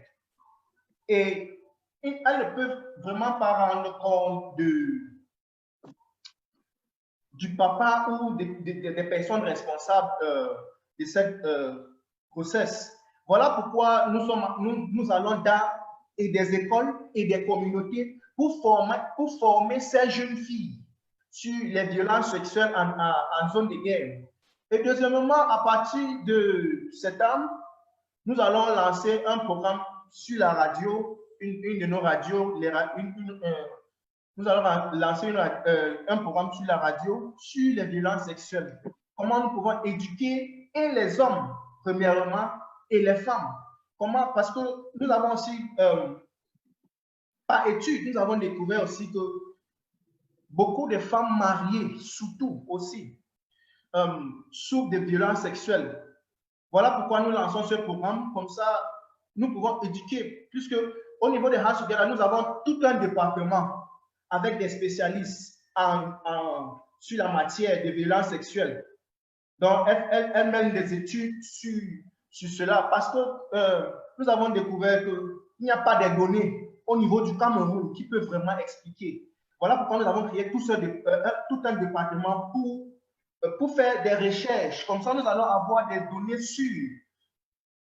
Et elles ne peuvent vraiment pas rendre compte du papa ou des personnes responsables de cette grossesse. Voilà pourquoi nous allons dans des écoles et des communautés pour former ces jeunes filles sur les violences sexuelles en zone de guerre. Et deuxièmement, à partir de septembre, nous allons lancer un programme sur la radio, une de nos radios, nous allons lancer un programme sur la radio sur les violences sexuelles. Comment nous pouvons éduquer et les hommes, premièrement, et les femmes. Comment? Parce que nous avons aussi, par étude, nous avons découvert aussi que beaucoup de femmes mariées, surtout aussi, souffrent de violences sexuelles. Voilà pourquoi nous lançons ce programme. Comme ça, nous pouvons éduquer, puisque au niveau de Hands Together, nous avons tout un département avec des spécialistes sur la matière de violences sexuelles. Donc, elles mènent des études sur cela parce que nous avons découvert qu'il n'y a pas de données au niveau du Cameroun qui peuvent vraiment expliquer. Voilà pourquoi nous avons créé tout un département pour pour faire des recherches. Comme ça, nous allons avoir des données sûres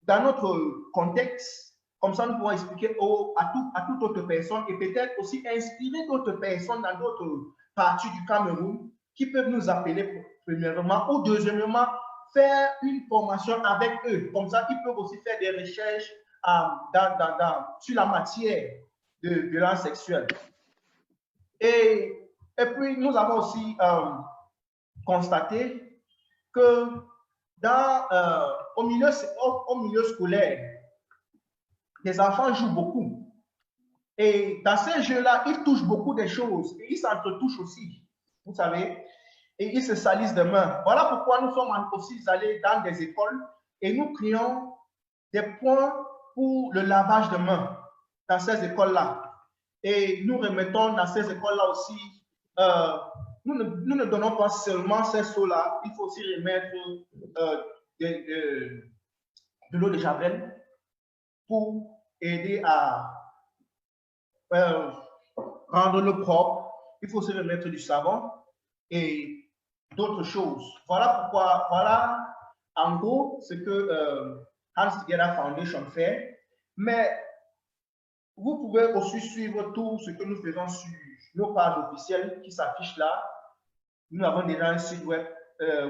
dans notre contexte. Comme ça, nous pourrons expliquer à toute autre personne et peut-être aussi inspirer d'autres personnes dans d'autres parties du Cameroun qui peuvent nous appeler premièrement ou deuxièmement faire une formation avec eux. Comme ça, ils peuvent aussi faire des recherches sur la matière de violence sexuelle. Et puis, nous avons aussi constaté que au milieu scolaire, les enfants jouent beaucoup. Et dans ces jeux-là, ils touchent beaucoup de choses. Et ils s'entretouchent aussi, vous savez. Et ils se salissent de mains. Voilà pourquoi nous sommes aussi allés dans des écoles et nous créons des points pour le lavage de mains dans ces écoles-là. Et nous remettons dans ces écoles-là aussi, nous ne donnons pas seulement ces seaux-là, il faut aussi remettre de l'eau de javel pour aider à rendre l'eau propre. Il faut aussi remettre du savon et d'autres choses. Voilà pourquoi, voilà en gros ce que Hans Together Foundation fait. Mais vous pouvez aussi suivre tout ce que nous faisons sur nos pages officielles qui s'affichent là. Nous avons déjà un site web.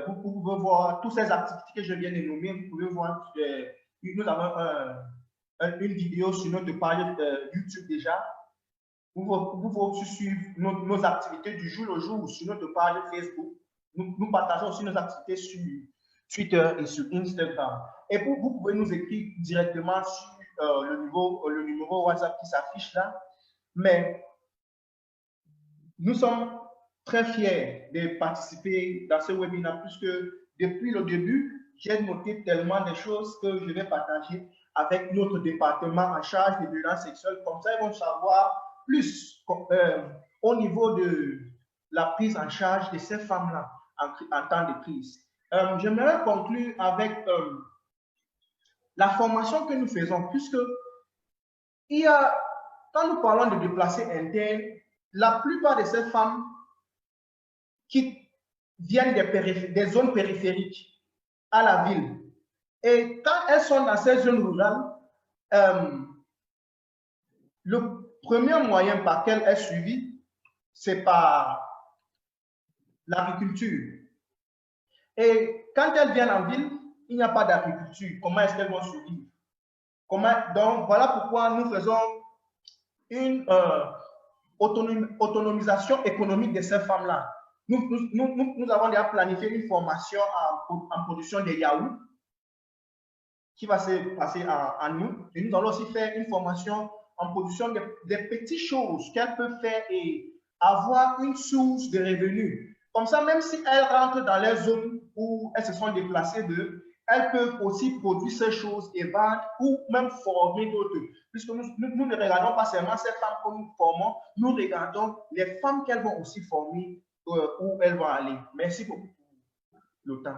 Vous pouvez voir toutes ces activités que je viens de nommer. Vous pouvez voir, nous avons une vidéo sur notre page YouTube déjà. Vous pouvez aussi suivre nos activités du jour au jour sur notre page Facebook. Nous partageons aussi nos activités sur Twitter et sur Instagram. Et vous pouvez nous écrire directement sur le numéro WhatsApp qui s'affiche là. Mais nous sommes très fiers de participer dans ce webinaire puisque depuis le début, j'ai noté tellement de choses que je vais partager avec notre département en charge des violences sexuelles. Comme ça, ils vont savoir plus au niveau de la prise en charge de ces femmes-là en temps de crise. J'aimerais conclure avec la formation que nous faisons, puisque quand nous parlons de déplacés internes, la plupart de ces femmes qui viennent des zones périphériques à la ville. Et quand elles sont dans ces zones rurales, le premier moyen par lequel elles sont suivies, c'est par l'agriculture. Et quand elles viennent en ville, il n'y a pas d'agriculture. Comment est-ce qu'elles vont survivre? Donc, voilà pourquoi nous faisons une autonomisation économique de ces femmes-là. Nous avons déjà planifié une formation en production de yaourts qui va se passer en août. Et nous allons aussi faire une formation en production de petites choses qu'elles peuvent faire et avoir une source de revenus. Comme ça, même si elles rentrent dans les zones où elles se sont déplacées d'eux, elles peuvent aussi produire ces choses et vendre ou même former d'autres. Puisque nous ne regardons pas seulement ces femmes que nous formons, nous regardons les femmes qu'elles vont aussi former où elles vont aller. Merci beaucoup pour le temps.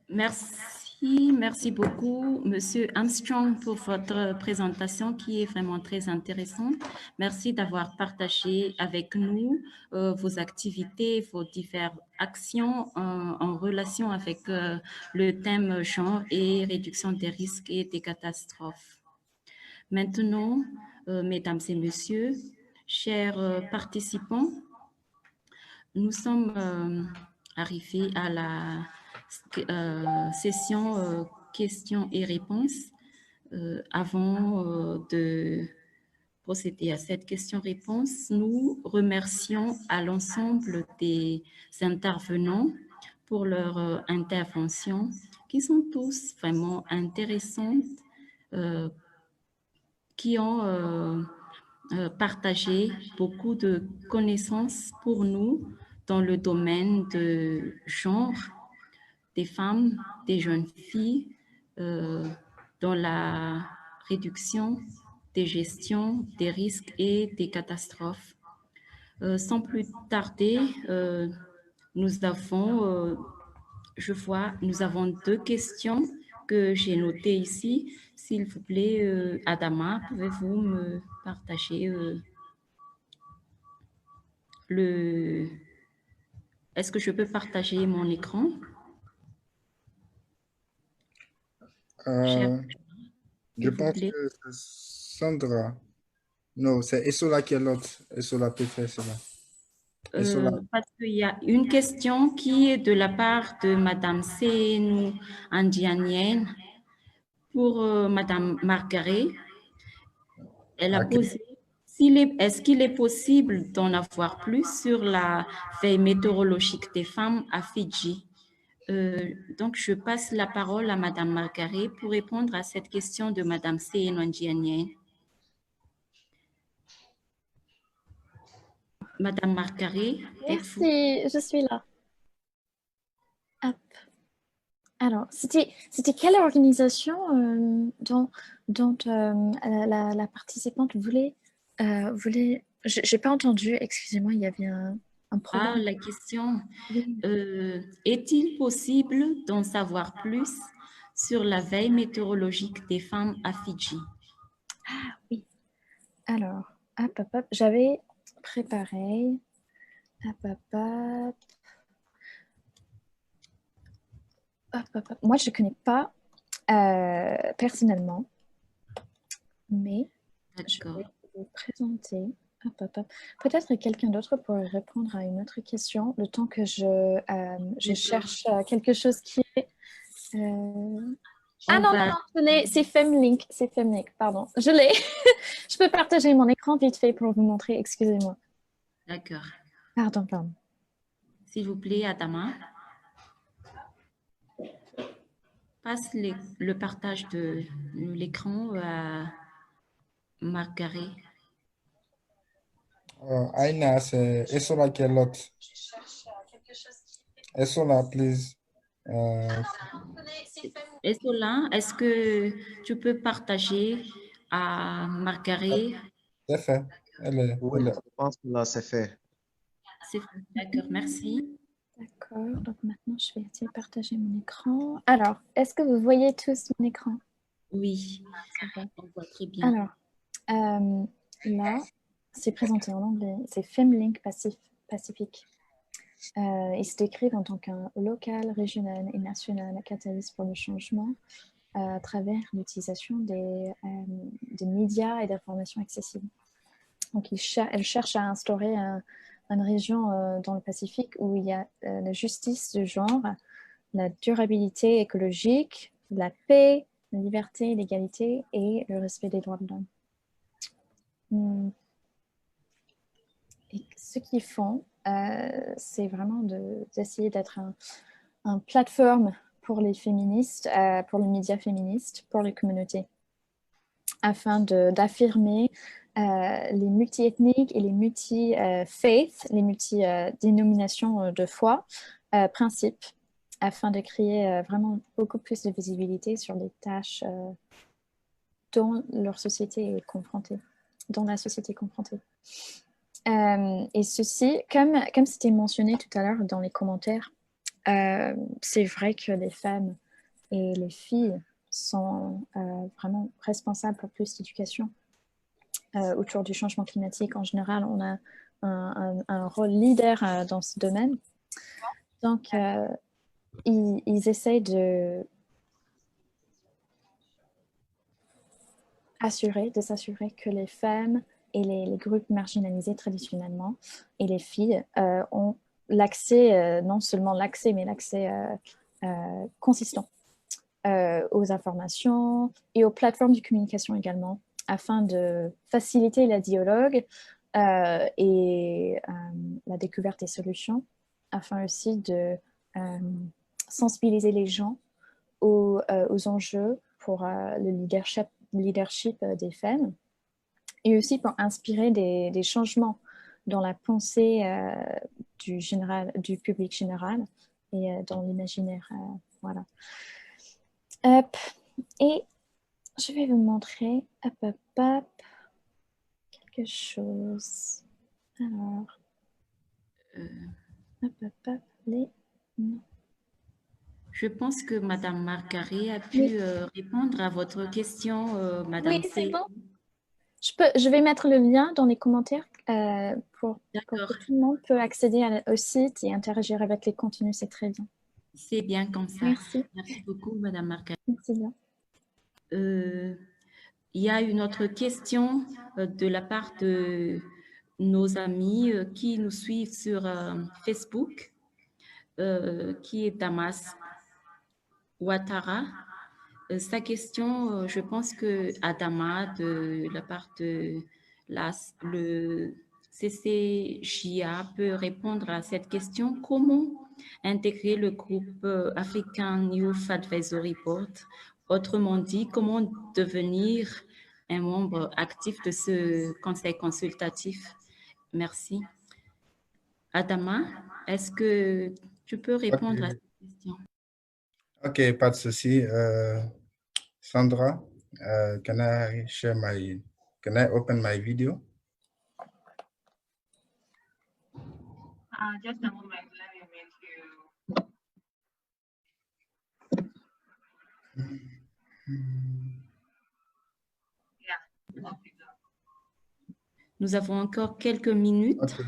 Merci beaucoup, Monsieur Armstrong, pour votre présentation qui est vraiment très intéressante. Merci d'avoir partagé avec nous vos activités, vos diverses actions en relation avec le thème genre et réduction des risques et des catastrophes. Maintenant, mesdames et messieurs, chers participants, nous sommes arrivés à la session questions et réponses. Avant de procéder à cette question-réponse, nous remercions à l'ensemble des intervenants pour leur intervention, qui sont tous vraiment intéressantes, qui ont partagé beaucoup de connaissances pour nous dans le domaine de genre, des femmes, des jeunes filles, dans la réduction des gestions, des risques et des catastrophes. Sans plus tarder, nous avons deux questions que j'ai notées ici. S'il vous plaît, Adama, pouvez-vous me partager Est-ce que je peux partager mon écran? Je s'il vous pense plaît. que c'est Sandra. Non, c'est Essola qui est l'autre. Essola peut faire cela. Essola. Parce qu'il y a une question qui est de la part de Madame Senou Andianienne pour Madame Margaret. Elle a Ok. posé, est-ce qu'il est possible d'en avoir plus sur la veille météorologique des femmes à Fidji? Donc, je passe la parole à Madame Margaret pour répondre à cette question de Madame Senou Andianienne. Madame Margaret, êtes-vous? Merci, je suis là. Hop. Alors, c'était quelle organisation dont la participante voulait... J'ai pas entendu, excusez-moi, il y avait un Ah, problème. la question. Oui. Est-il possible d'en savoir plus sur la veille météorologique des femmes à Fidji? Ah oui. Alors, hop, hop, hop. J'avais préparé. Hop, hop, hop. Hop, hop, hop. Moi, je ne connais pas personnellement, mais je vais vous présenter. Hop, hop, hop. Peut-être que quelqu'un d'autre pourrait répondre à une autre question le temps que je cherche quelque chose qui est... Ah non, non, non, je l'ai, c'est Femlink, pardon, je l'ai. Je peux partager mon écran vite fait pour vous montrer, excusez-moi. D'accord. Pardon, pardon. S'il vous plaît, Adama, passe le partage de l'écran à Margaret. Aina, c'est Essola qui est l'autre. Essola, please. Essola, est-ce que tu peux partager à Margaret? C'est fait. Oui, je pense que là, c'est fait. C'est fait. D'accord, merci. D'accord, donc maintenant je vais essayer de partager mon écran. Alors, est-ce que vous voyez tous mon écran? Oui, on voit très bien. Alors, là, c'est présenté en anglais, c'est Femlink Pacifique. Ils se décrivent en tant qu'un local, régional et national catalyste pour le changement à travers l'utilisation des médias et d'informations accessibles. Donc, elle cherche à instaurer une région dans le Pacifique où il y a la justice de genre, la durabilité écologique, la paix, la liberté, l'égalité et le respect des droits de l'homme. Et ce qu'ils font, c'est vraiment d'essayer d'être un plateforme pour les féministes, pour les médias féministes, pour les communautés, afin d'affirmer les multi-ethniques et les multi-faiths, les multi-dénominations de foi, principes, afin de créer vraiment beaucoup plus de visibilité sur les tâches dont leur société est confrontée, dont la société est confrontée. Et ceci, comme c'était mentionné tout à l'heure dans les commentaires, c'est vrai que les femmes et les filles sont vraiment responsables pour plus d'éducation autour du changement climatique. En général, on a un rôle leader dans ce domaine. Donc, ils essayent de s'assurer que les femmes et les groupes marginalisés traditionnellement et les filles ont l'accès, non seulement l'accès, mais l'accès consistant aux informations et aux plateformes de communication également, afin de faciliter le dialogue et la découverte des solutions, afin aussi de sensibiliser les gens aux enjeux pour le leadership des femmes, et aussi pour inspirer des changements dans la pensée du public général et dans l'imaginaire. Voilà. Hop. Et je vais vous montrer quelque chose. Alors, non. Je pense que Madame Margaret a pu répondre à votre question, Madame. Oui, c'est bon. Je vais mettre le lien dans les commentaires. Pour que tout le monde peut accéder au site et interagir avec les contenus, c'est très bien. C'est bien comme ça. Merci. Merci beaucoup, Madame Margaret. Merci bien. Il y a une autre question de la part de nos amis qui nous suivent sur Facebook, qui est Damas Ouattara. Sa question, je pense que Adama, de la part de le CCJA, peut répondre à cette question. Comment intégrer le groupe African Youth Advisory Board? Autrement dit, comment devenir un membre actif de ce conseil consultatif? Merci. Adama, est-ce que tu peux répondre à cette question? OK, pas de souci. Sandra, can I open my video? Just a moment, let me make you. Nous avons encore quelques minutes. Okay.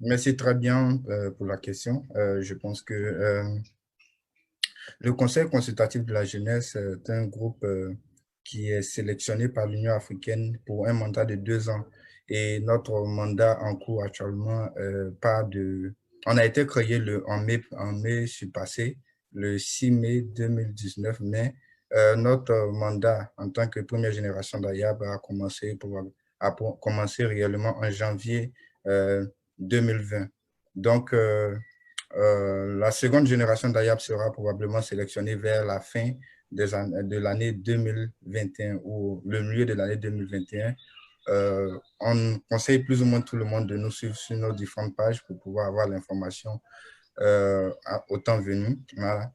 Merci très bien pour la question. Je pense que le Conseil consultatif de la jeunesse est un groupe qui est sélectionné par l'Union africaine pour un mandat de 2 ans. Et notre mandat en cours actuellement, on a été créé en mai passé, le 6 mai 2019, mais notre mandat en tant que première génération d'AYAB a commencé réellement en janvier 2020. Donc, la seconde génération d'AYAB sera probablement sélectionnée vers la fin de l'année 2021 ou le milieu de l'année 2021. On conseille plus ou moins tout le monde de nous suivre sur nos différentes pages pour pouvoir avoir l'information au temps venu. Voilà.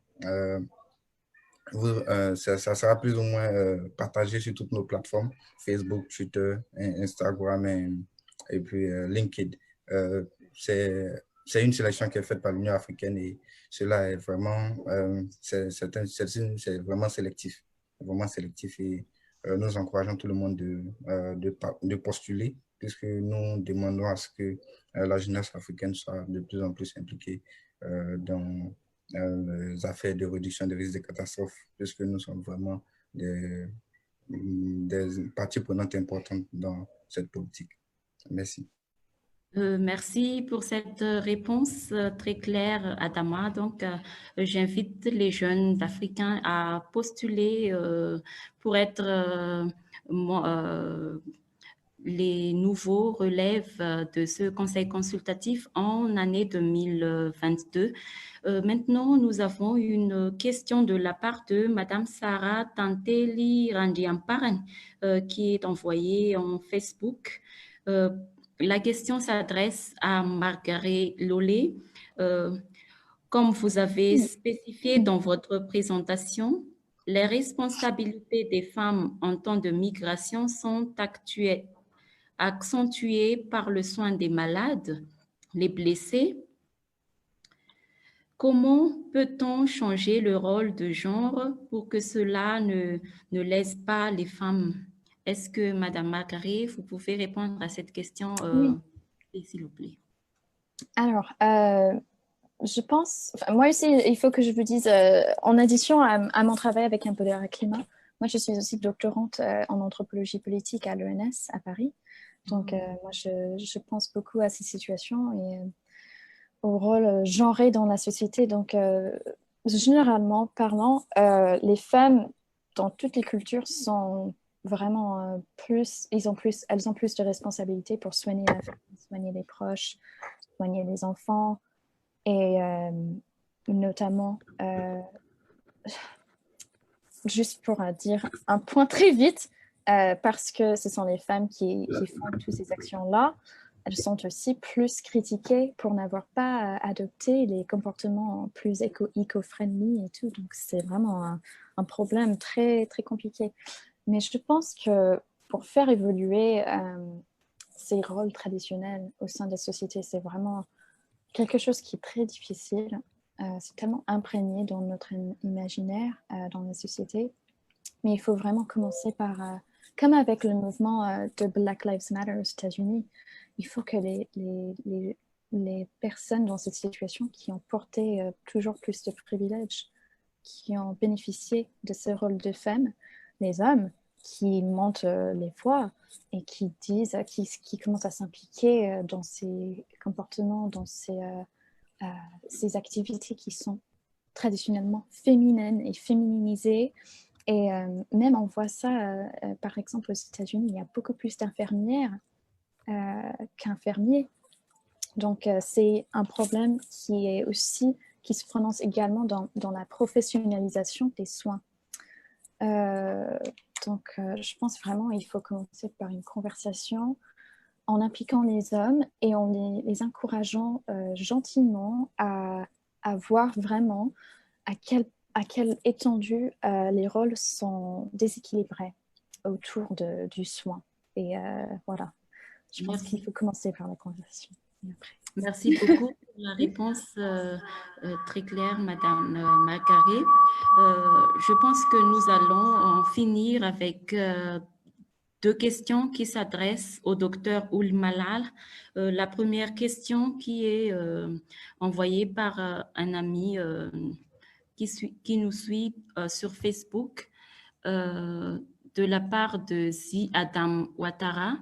Ça sera plus ou moins partagé sur toutes nos plateformes, Facebook, Twitter, Instagram et puis LinkedIn. C'est une sélection qui est faite par l'Union africaine et cela est vraiment, c'est vraiment sélectif. Vraiment sélectif et nous encourageons tout le monde de postuler puisque nous demandons à ce que la jeunesse africaine soit de plus en plus impliquée dans les affaires de réduction des risques de catastrophes, puisque nous sommes vraiment des parties prenantes importantes dans cette politique. Merci. Merci pour cette réponse très claire, Adama. Donc, j'invite les jeunes Africains à postuler pour être les nouveaux relèves de ce conseil consultatif en année 2022. Maintenant, nous avons une question de la part de Madame Sarah Tanteli Randiamparan qui est envoyée en Facebook. La question s'adresse à Margaret Lolé. Comme vous avez spécifié dans votre présentation, les responsabilités des femmes en temps de migration sont accentuées par le soin des malades, les blessés. Comment peut-on changer le rôle de genre pour que cela ne lèse pas les femmes? Est-ce que, Madame Margaret, vous pouvez répondre à cette question, s'il vous plaît? Alors, je pense, moi aussi, il faut que je vous dise, en addition à mon travail avec Empodera Climat, moi je suis aussi doctorante en anthropologie politique à l'ENS à Paris. Donc, moi je pense beaucoup à ces situations et au rôle genré dans la société. Donc, généralement parlant, les femmes dans toutes les cultures sont vraiment elles ont plus de responsabilités pour soigner la famille, soigner les proches, soigner les enfants et notamment, juste pour dire un point très vite, parce que ce sont les femmes qui font toutes ces actions-là, elles sont aussi plus critiquées pour n'avoir pas adopté les comportements plus éco-friendly et tout. Donc, c'est vraiment un problème très, très compliqué. Mais je pense que pour faire évoluer ces rôles traditionnels au sein de la société, c'est vraiment quelque chose qui est très difficile. C'est tellement imprégné dans notre imaginaire, dans la société. Mais il faut vraiment commencer par, comme avec le mouvement de Black Lives Matter aux États-Unis, il faut que les personnes dans cette situation qui ont porté toujours plus de privilèges, qui ont bénéficié de ce rôle de femme, les hommes qui montent les voix et qui disent, qui commencent à s'impliquer dans ces comportements, dans ces activités qui sont traditionnellement féminines et féminisées. Et même on voit ça, par exemple aux États-Unis, il y a beaucoup plus d'infirmières qu'infirmiers. Donc c'est un problème qui se prononce également dans la professionnalisation des soins. Donc je pense vraiment qu'il faut commencer par une conversation en impliquant les hommes et en les encourageant gentiment à voir vraiment à quelle étendue les rôles sont déséquilibrés autour du soin. Et voilà, je pense qu'il faut commencer par la conversation. Merci beaucoup pour la réponse très claire, Madame Margaret. Je pense que nous allons en finir avec deux questions qui s'adressent au docteur Ould Malal. La première question qui est envoyée par un ami qui nous suit sur Facebook de la part de Zi Adam Ouattara.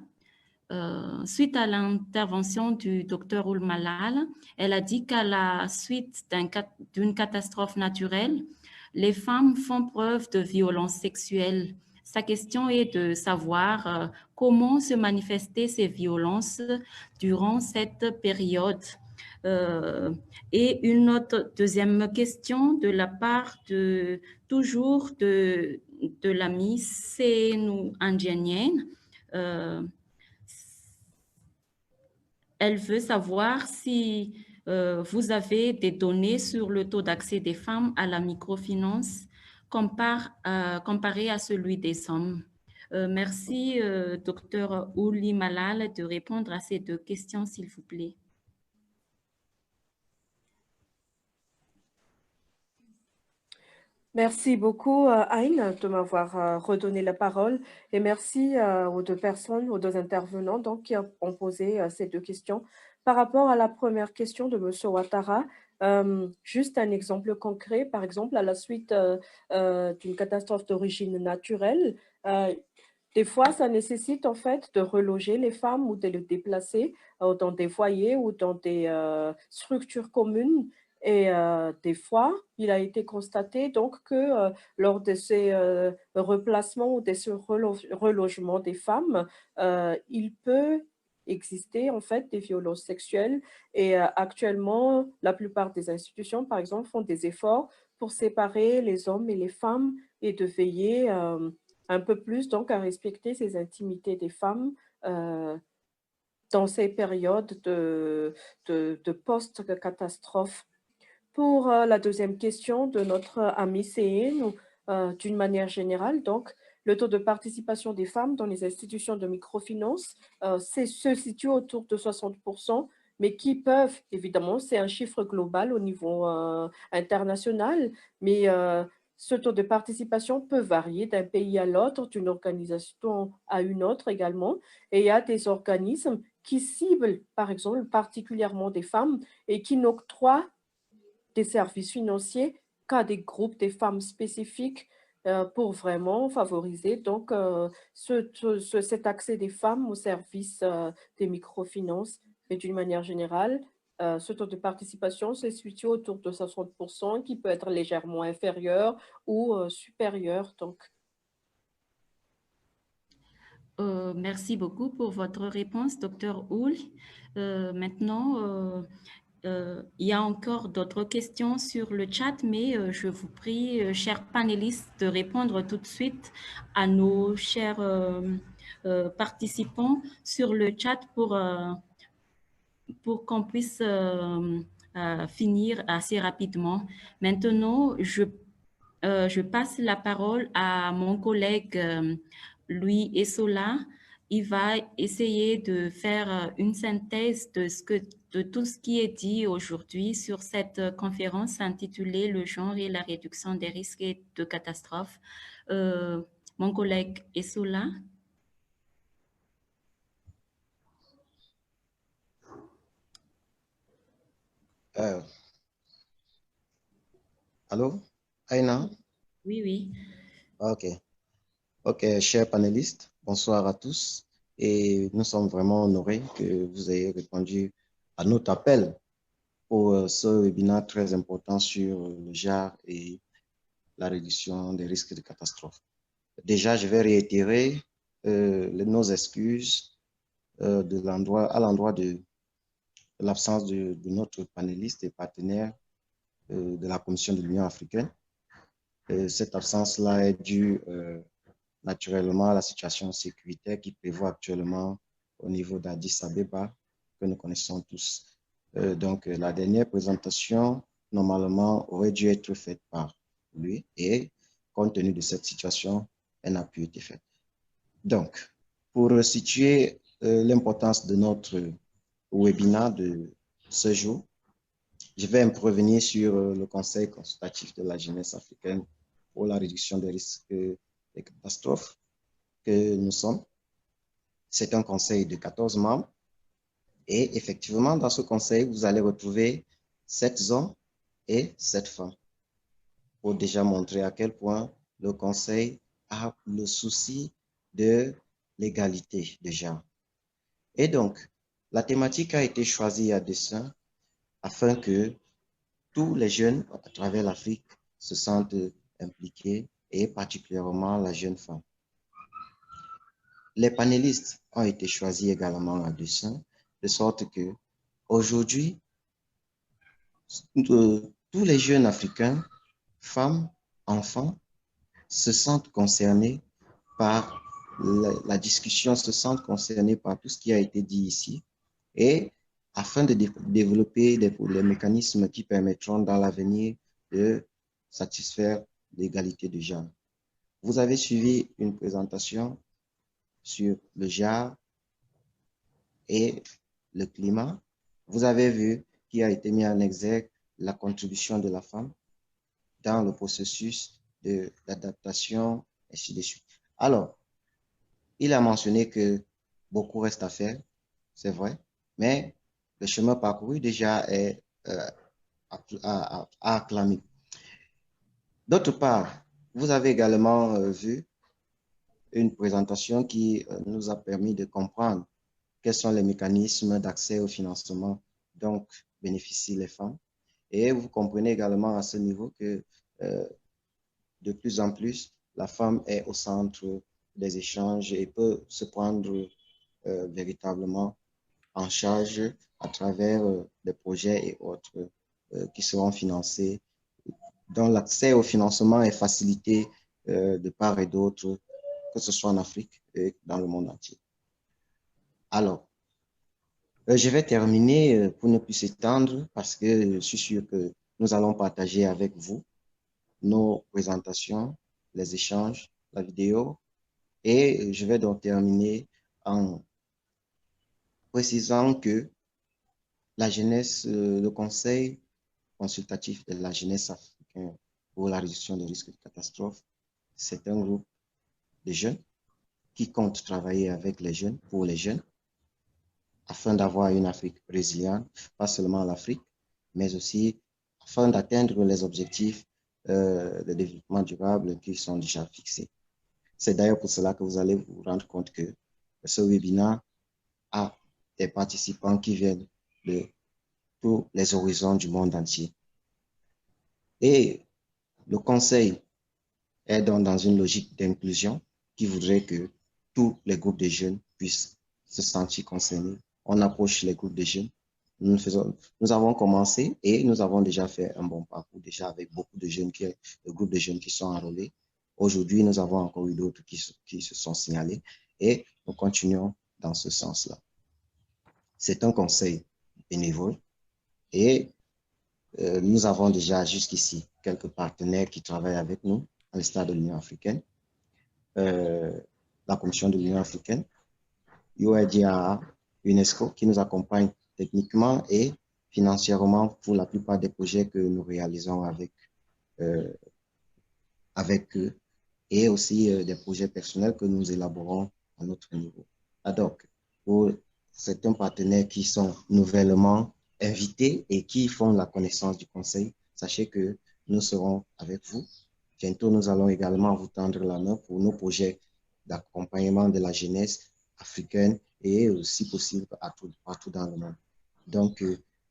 Suite à l'intervention du docteur Ould Malal, elle a dit qu'à la suite d'une catastrophe naturelle, les femmes font preuve de violence sexuelle. Sa question est de savoir comment se manifestaient ces violences durant cette période. Et une autre deuxième question de la part toujours de l'amie Senou Andjanienne. Elle veut savoir si vous avez des données sur le taux d'accès des femmes à la microfinance comparé à celui des hommes. Merci, docteur Ould Malal, de répondre à ces deux questions, s'il vous plaît. Merci beaucoup, Aïn, de m'avoir redonné la parole. Et merci aux deux personnes, aux deux intervenants donc, qui ont posé ces deux questions. Par rapport à la première question de M. Ouattara, juste un exemple concret, par exemple, à la suite d'une catastrophe d'origine naturelle, des fois, ça nécessite en fait de reloger les femmes ou de les déplacer dans des foyers ou dans des structures communes. Et des fois, il a été constaté donc que lors de ces replacements ou de ce relogement des femmes, il peut exister en fait des violences sexuelles. Et actuellement, la plupart des institutions, par exemple, font des efforts pour séparer les hommes et les femmes et de veiller un peu plus donc à respecter ces intimités des femmes dans ces périodes de post-catastrophe. Pour la deuxième question de notre ami Céline, d'une manière générale, donc, le taux de participation des femmes dans les institutions de microfinance se situe autour de 60%, mais qui peuvent, évidemment, c'est un chiffre global au niveau international, mais ce taux de participation peut varier d'un pays à l'autre, d'une organisation à une autre également, et il y a des organismes qui ciblent, par exemple, particulièrement des femmes et qui n'octroient des services financiers qu'à des groupes des femmes spécifiques pour vraiment favoriser donc cet accès des femmes aux services des microfinances. Mais d'une manière générale, ce taux de participation se situe autour de 60%, qui peut être légèrement inférieur ou supérieur. Donc. Merci beaucoup pour votre réponse, Dr. Ould. Maintenant, il y a encore d'autres questions sur le chat, mais je vous prie, chers panélistes, de répondre tout de suite à nos chers participants sur le chat pour qu'on puisse finir assez rapidement. Maintenant, je passe la parole à mon collègue Louis Essola. Il va essayer de faire une synthèse de tout ce qui est dit aujourd'hui sur cette conférence intitulée « Le genre et la réduction des risques de catastrophes ». Mon collègue Essola. Allô, Aina? Oui, oui. Ok. Ok, chers panélistes, bonsoir à tous. Et nous sommes vraiment honorés que vous ayez répondu à notre appel pour ce webinaire très important sur le JAR et la réduction des risques de catastrophe. Déjà, je vais réitérer nos excuses à l'endroit de l'absence de notre panéliste et partenaire de la Commission de l'Union africaine. Cette absence-là est due naturellement à la situation sécuritaire qui prévaut actuellement au niveau d'Addis Abeba, que nous connaissons tous. Donc, la dernière présentation, normalement, aurait dû être faite par lui et, compte tenu de cette situation, elle n'a pu être faite. Donc, pour situer l'importance de notre webinaire de ce jour, je vais revenir sur le Conseil consultatif de la jeunesse africaine pour la réduction des risques des catastrophes que nous sommes. C'est un conseil de 14 membres et effectivement, dans ce conseil, vous allez retrouver 7 hommes et 7 femmes pour déjà montrer à quel point le conseil a le souci de l'égalité de genre. Et donc, la thématique a été choisie à dessein afin que tous les jeunes à travers l'Afrique se sentent impliqués et particulièrement la jeune femme. Les panélistes ont été choisis également à dessein, de sorte que aujourd'hui, tous les jeunes africains, femmes, enfants, se sentent concernés par la discussion, se sentent concernés par tout ce qui a été dit ici, et afin de développer les mécanismes qui permettront dans l'avenir de satisfaire l'égalité de genre. Vous avez suivi une présentation sur le genre et le climat. Vous avez vu qu'il a été mis en exergue la contribution de la femme dans le processus d'adaptation, ainsi de suite. Alors, il a mentionné que beaucoup reste à faire, c'est vrai, mais le chemin parcouru déjà est à acclamer. D'autre part, vous avez également vu une présentation qui nous a permis de comprendre quels sont les mécanismes d'accès au financement dont bénéficient les femmes. Et vous comprenez également à ce niveau que de plus en plus, la femme est au centre des échanges et peut se prendre véritablement en charge à travers des projets et autres qui seront financés, dont l'accès au financement est facilité de part et d'autre, que ce soit en Afrique et dans le monde entier. Alors, je vais terminer pour ne plus s'étendre parce que je suis sûr que nous allons partager avec vous nos présentations, les échanges, la vidéo, et je vais donc terminer en précisant que la jeunesse, le Conseil consultatif de la jeunesse africaine pour la réduction des risques de catastrophe, c'est un groupe de jeunes qui compte travailler avec les jeunes, pour les jeunes, afin d'avoir une Afrique résiliente, pas seulement l'Afrique, mais aussi afin d'atteindre les objectifs de développement durable qui sont déjà fixés. C'est d'ailleurs pour cela que vous allez vous rendre compte que ce webinaire a des participants qui viennent de tous les horizons du monde entier. Et le Conseil est donc dans une logique d'inclusion qui voudrait que tous les groupes de jeunes puissent se sentir concernés. On approche les groupes de jeunes. Nous avons commencé et nous avons déjà fait un bon parcours déjà avec beaucoup de jeunes, le groupe de jeunes qui sont enrôlés. Aujourd'hui, nous avons encore eu d'autres qui se sont signalés et nous continuons dans ce sens-là. C'est un conseil bénévole et nous avons déjà jusqu'ici quelques partenaires qui travaillent avec nous à l'instar de l'Union africaine, la Commission de l'Union africaine, UIDAA, UNESCO qui nous accompagne techniquement et financièrement pour la plupart des projets que nous réalisons avec eux et aussi des projets personnels que nous élaborons à notre niveau. Donc, pour certains partenaires qui sont nouvellement invités et qui font la connaissance du Conseil, sachez que nous serons avec vous. Bientôt, nous allons également vous tendre la main pour nos projets d'accompagnement de la jeunesse africaine et aussi possible partout dans le monde. Donc,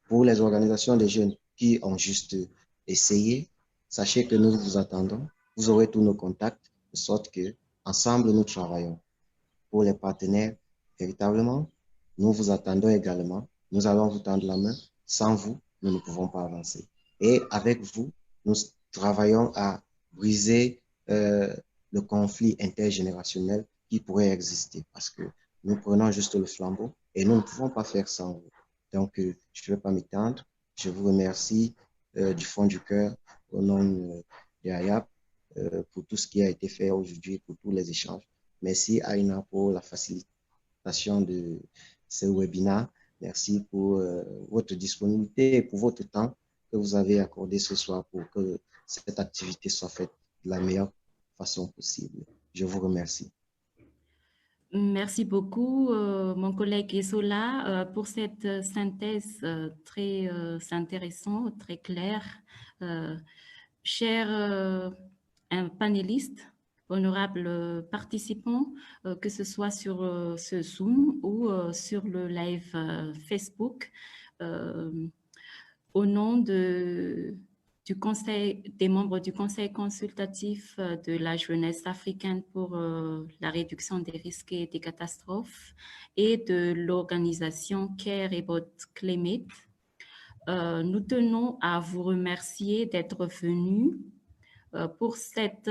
pour les organisations des jeunes qui ont juste essayé, sachez que nous vous attendons. Vous aurez tous nos contacts, de sorte que ensemble nous travaillons. Pour les partenaires, véritablement, nous vous attendons également. Nous allons vous tendre la main. Sans vous, nous ne pouvons pas avancer. Et avec vous, nous travaillons à briser le conflit intergénérationnel qui pourrait exister parce que nous prenons juste le flambeau et nous ne pouvons pas faire sans vous. Donc, je ne vais pas m'étendre. Je vous remercie du fond du cœur au nom de AYAP pour tout ce qui a été fait aujourd'hui, pour tous les échanges. Merci Aïna pour la facilitation de ce webinaire. Merci pour votre disponibilité et pour votre temps que vous avez accordé ce soir pour que cette activité soit faite de la meilleure façon possible. Je vous remercie. Merci beaucoup, mon collègue Esola, pour cette synthèse très intéressante, très claire. Chers panélistes, honorables participants, que ce soit sur ce Zoom ou sur le live Facebook, au nom du conseil, des membres du Conseil consultatif de la jeunesse africaine pour la réduction des risques et des catastrophes et de l'organisation Care About Climate, nous tenons à vous remercier d'être venus pour cette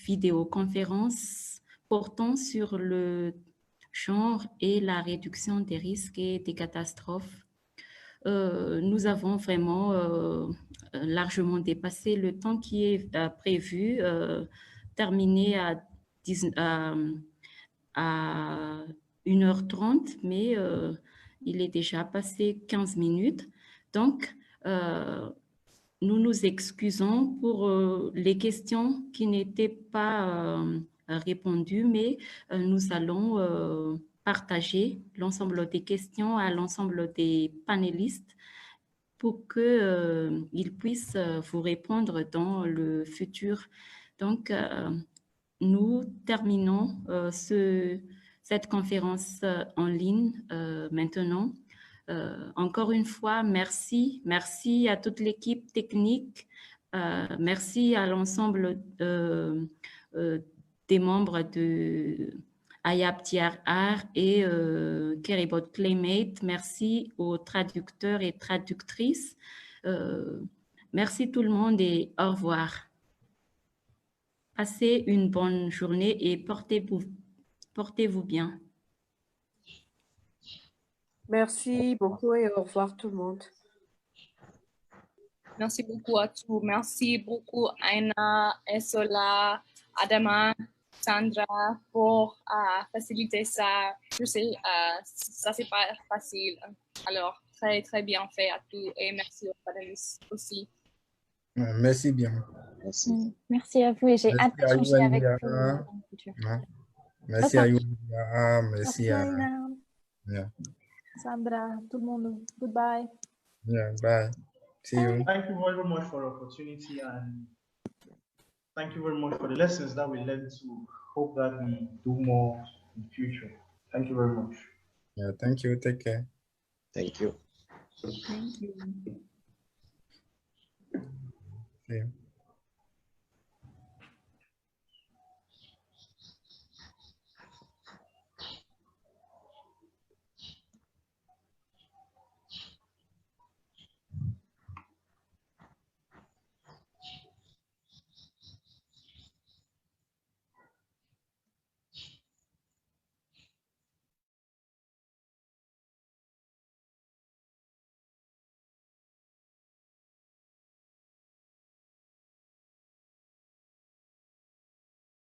vidéoconférence portant sur le genre et la réduction des risques et des catastrophes. Nous avons vraiment largement dépassé le temps qui est prévu, terminé à 1h30, mais il est déjà passé 15 minutes. Donc, nous nous excusons pour les questions qui n'étaient pas répondues, mais nous allons partager l'ensemble des questions à l'ensemble des panélistes pour qu'ils puissent vous répondre dans le futur. Donc, nous terminons cette conférence en ligne maintenant. Encore une fois, merci à toute l'équipe technique, merci à l'ensemble des membres de AYAP TRR et Care About Climate, merci aux traducteurs et traductrices, merci tout le monde et au revoir. Passez une bonne journée et portez-vous bien. Merci beaucoup et au revoir tout le monde. Merci beaucoup à tous. Merci beaucoup Aïna, Esola, Adama, Sandra pour faciliter ça. Je sais, ça c'est pas facile. Alors, très, très bien fait à tous et merci aux panélistes aussi. Merci bien. Merci. Merci à vous et j'ai hâte d'échanger avec vous dans le futur. Merci à Yulia, merci à Sandra, tout le monde. Goodbye. Yeah, bye. See you. Thank you very much for the opportunity and thank you very much for the lessons that we learned to hope that we do more in the future. Thank you very much. Yeah, thank you. Take care. Thank you. Thank you. See you.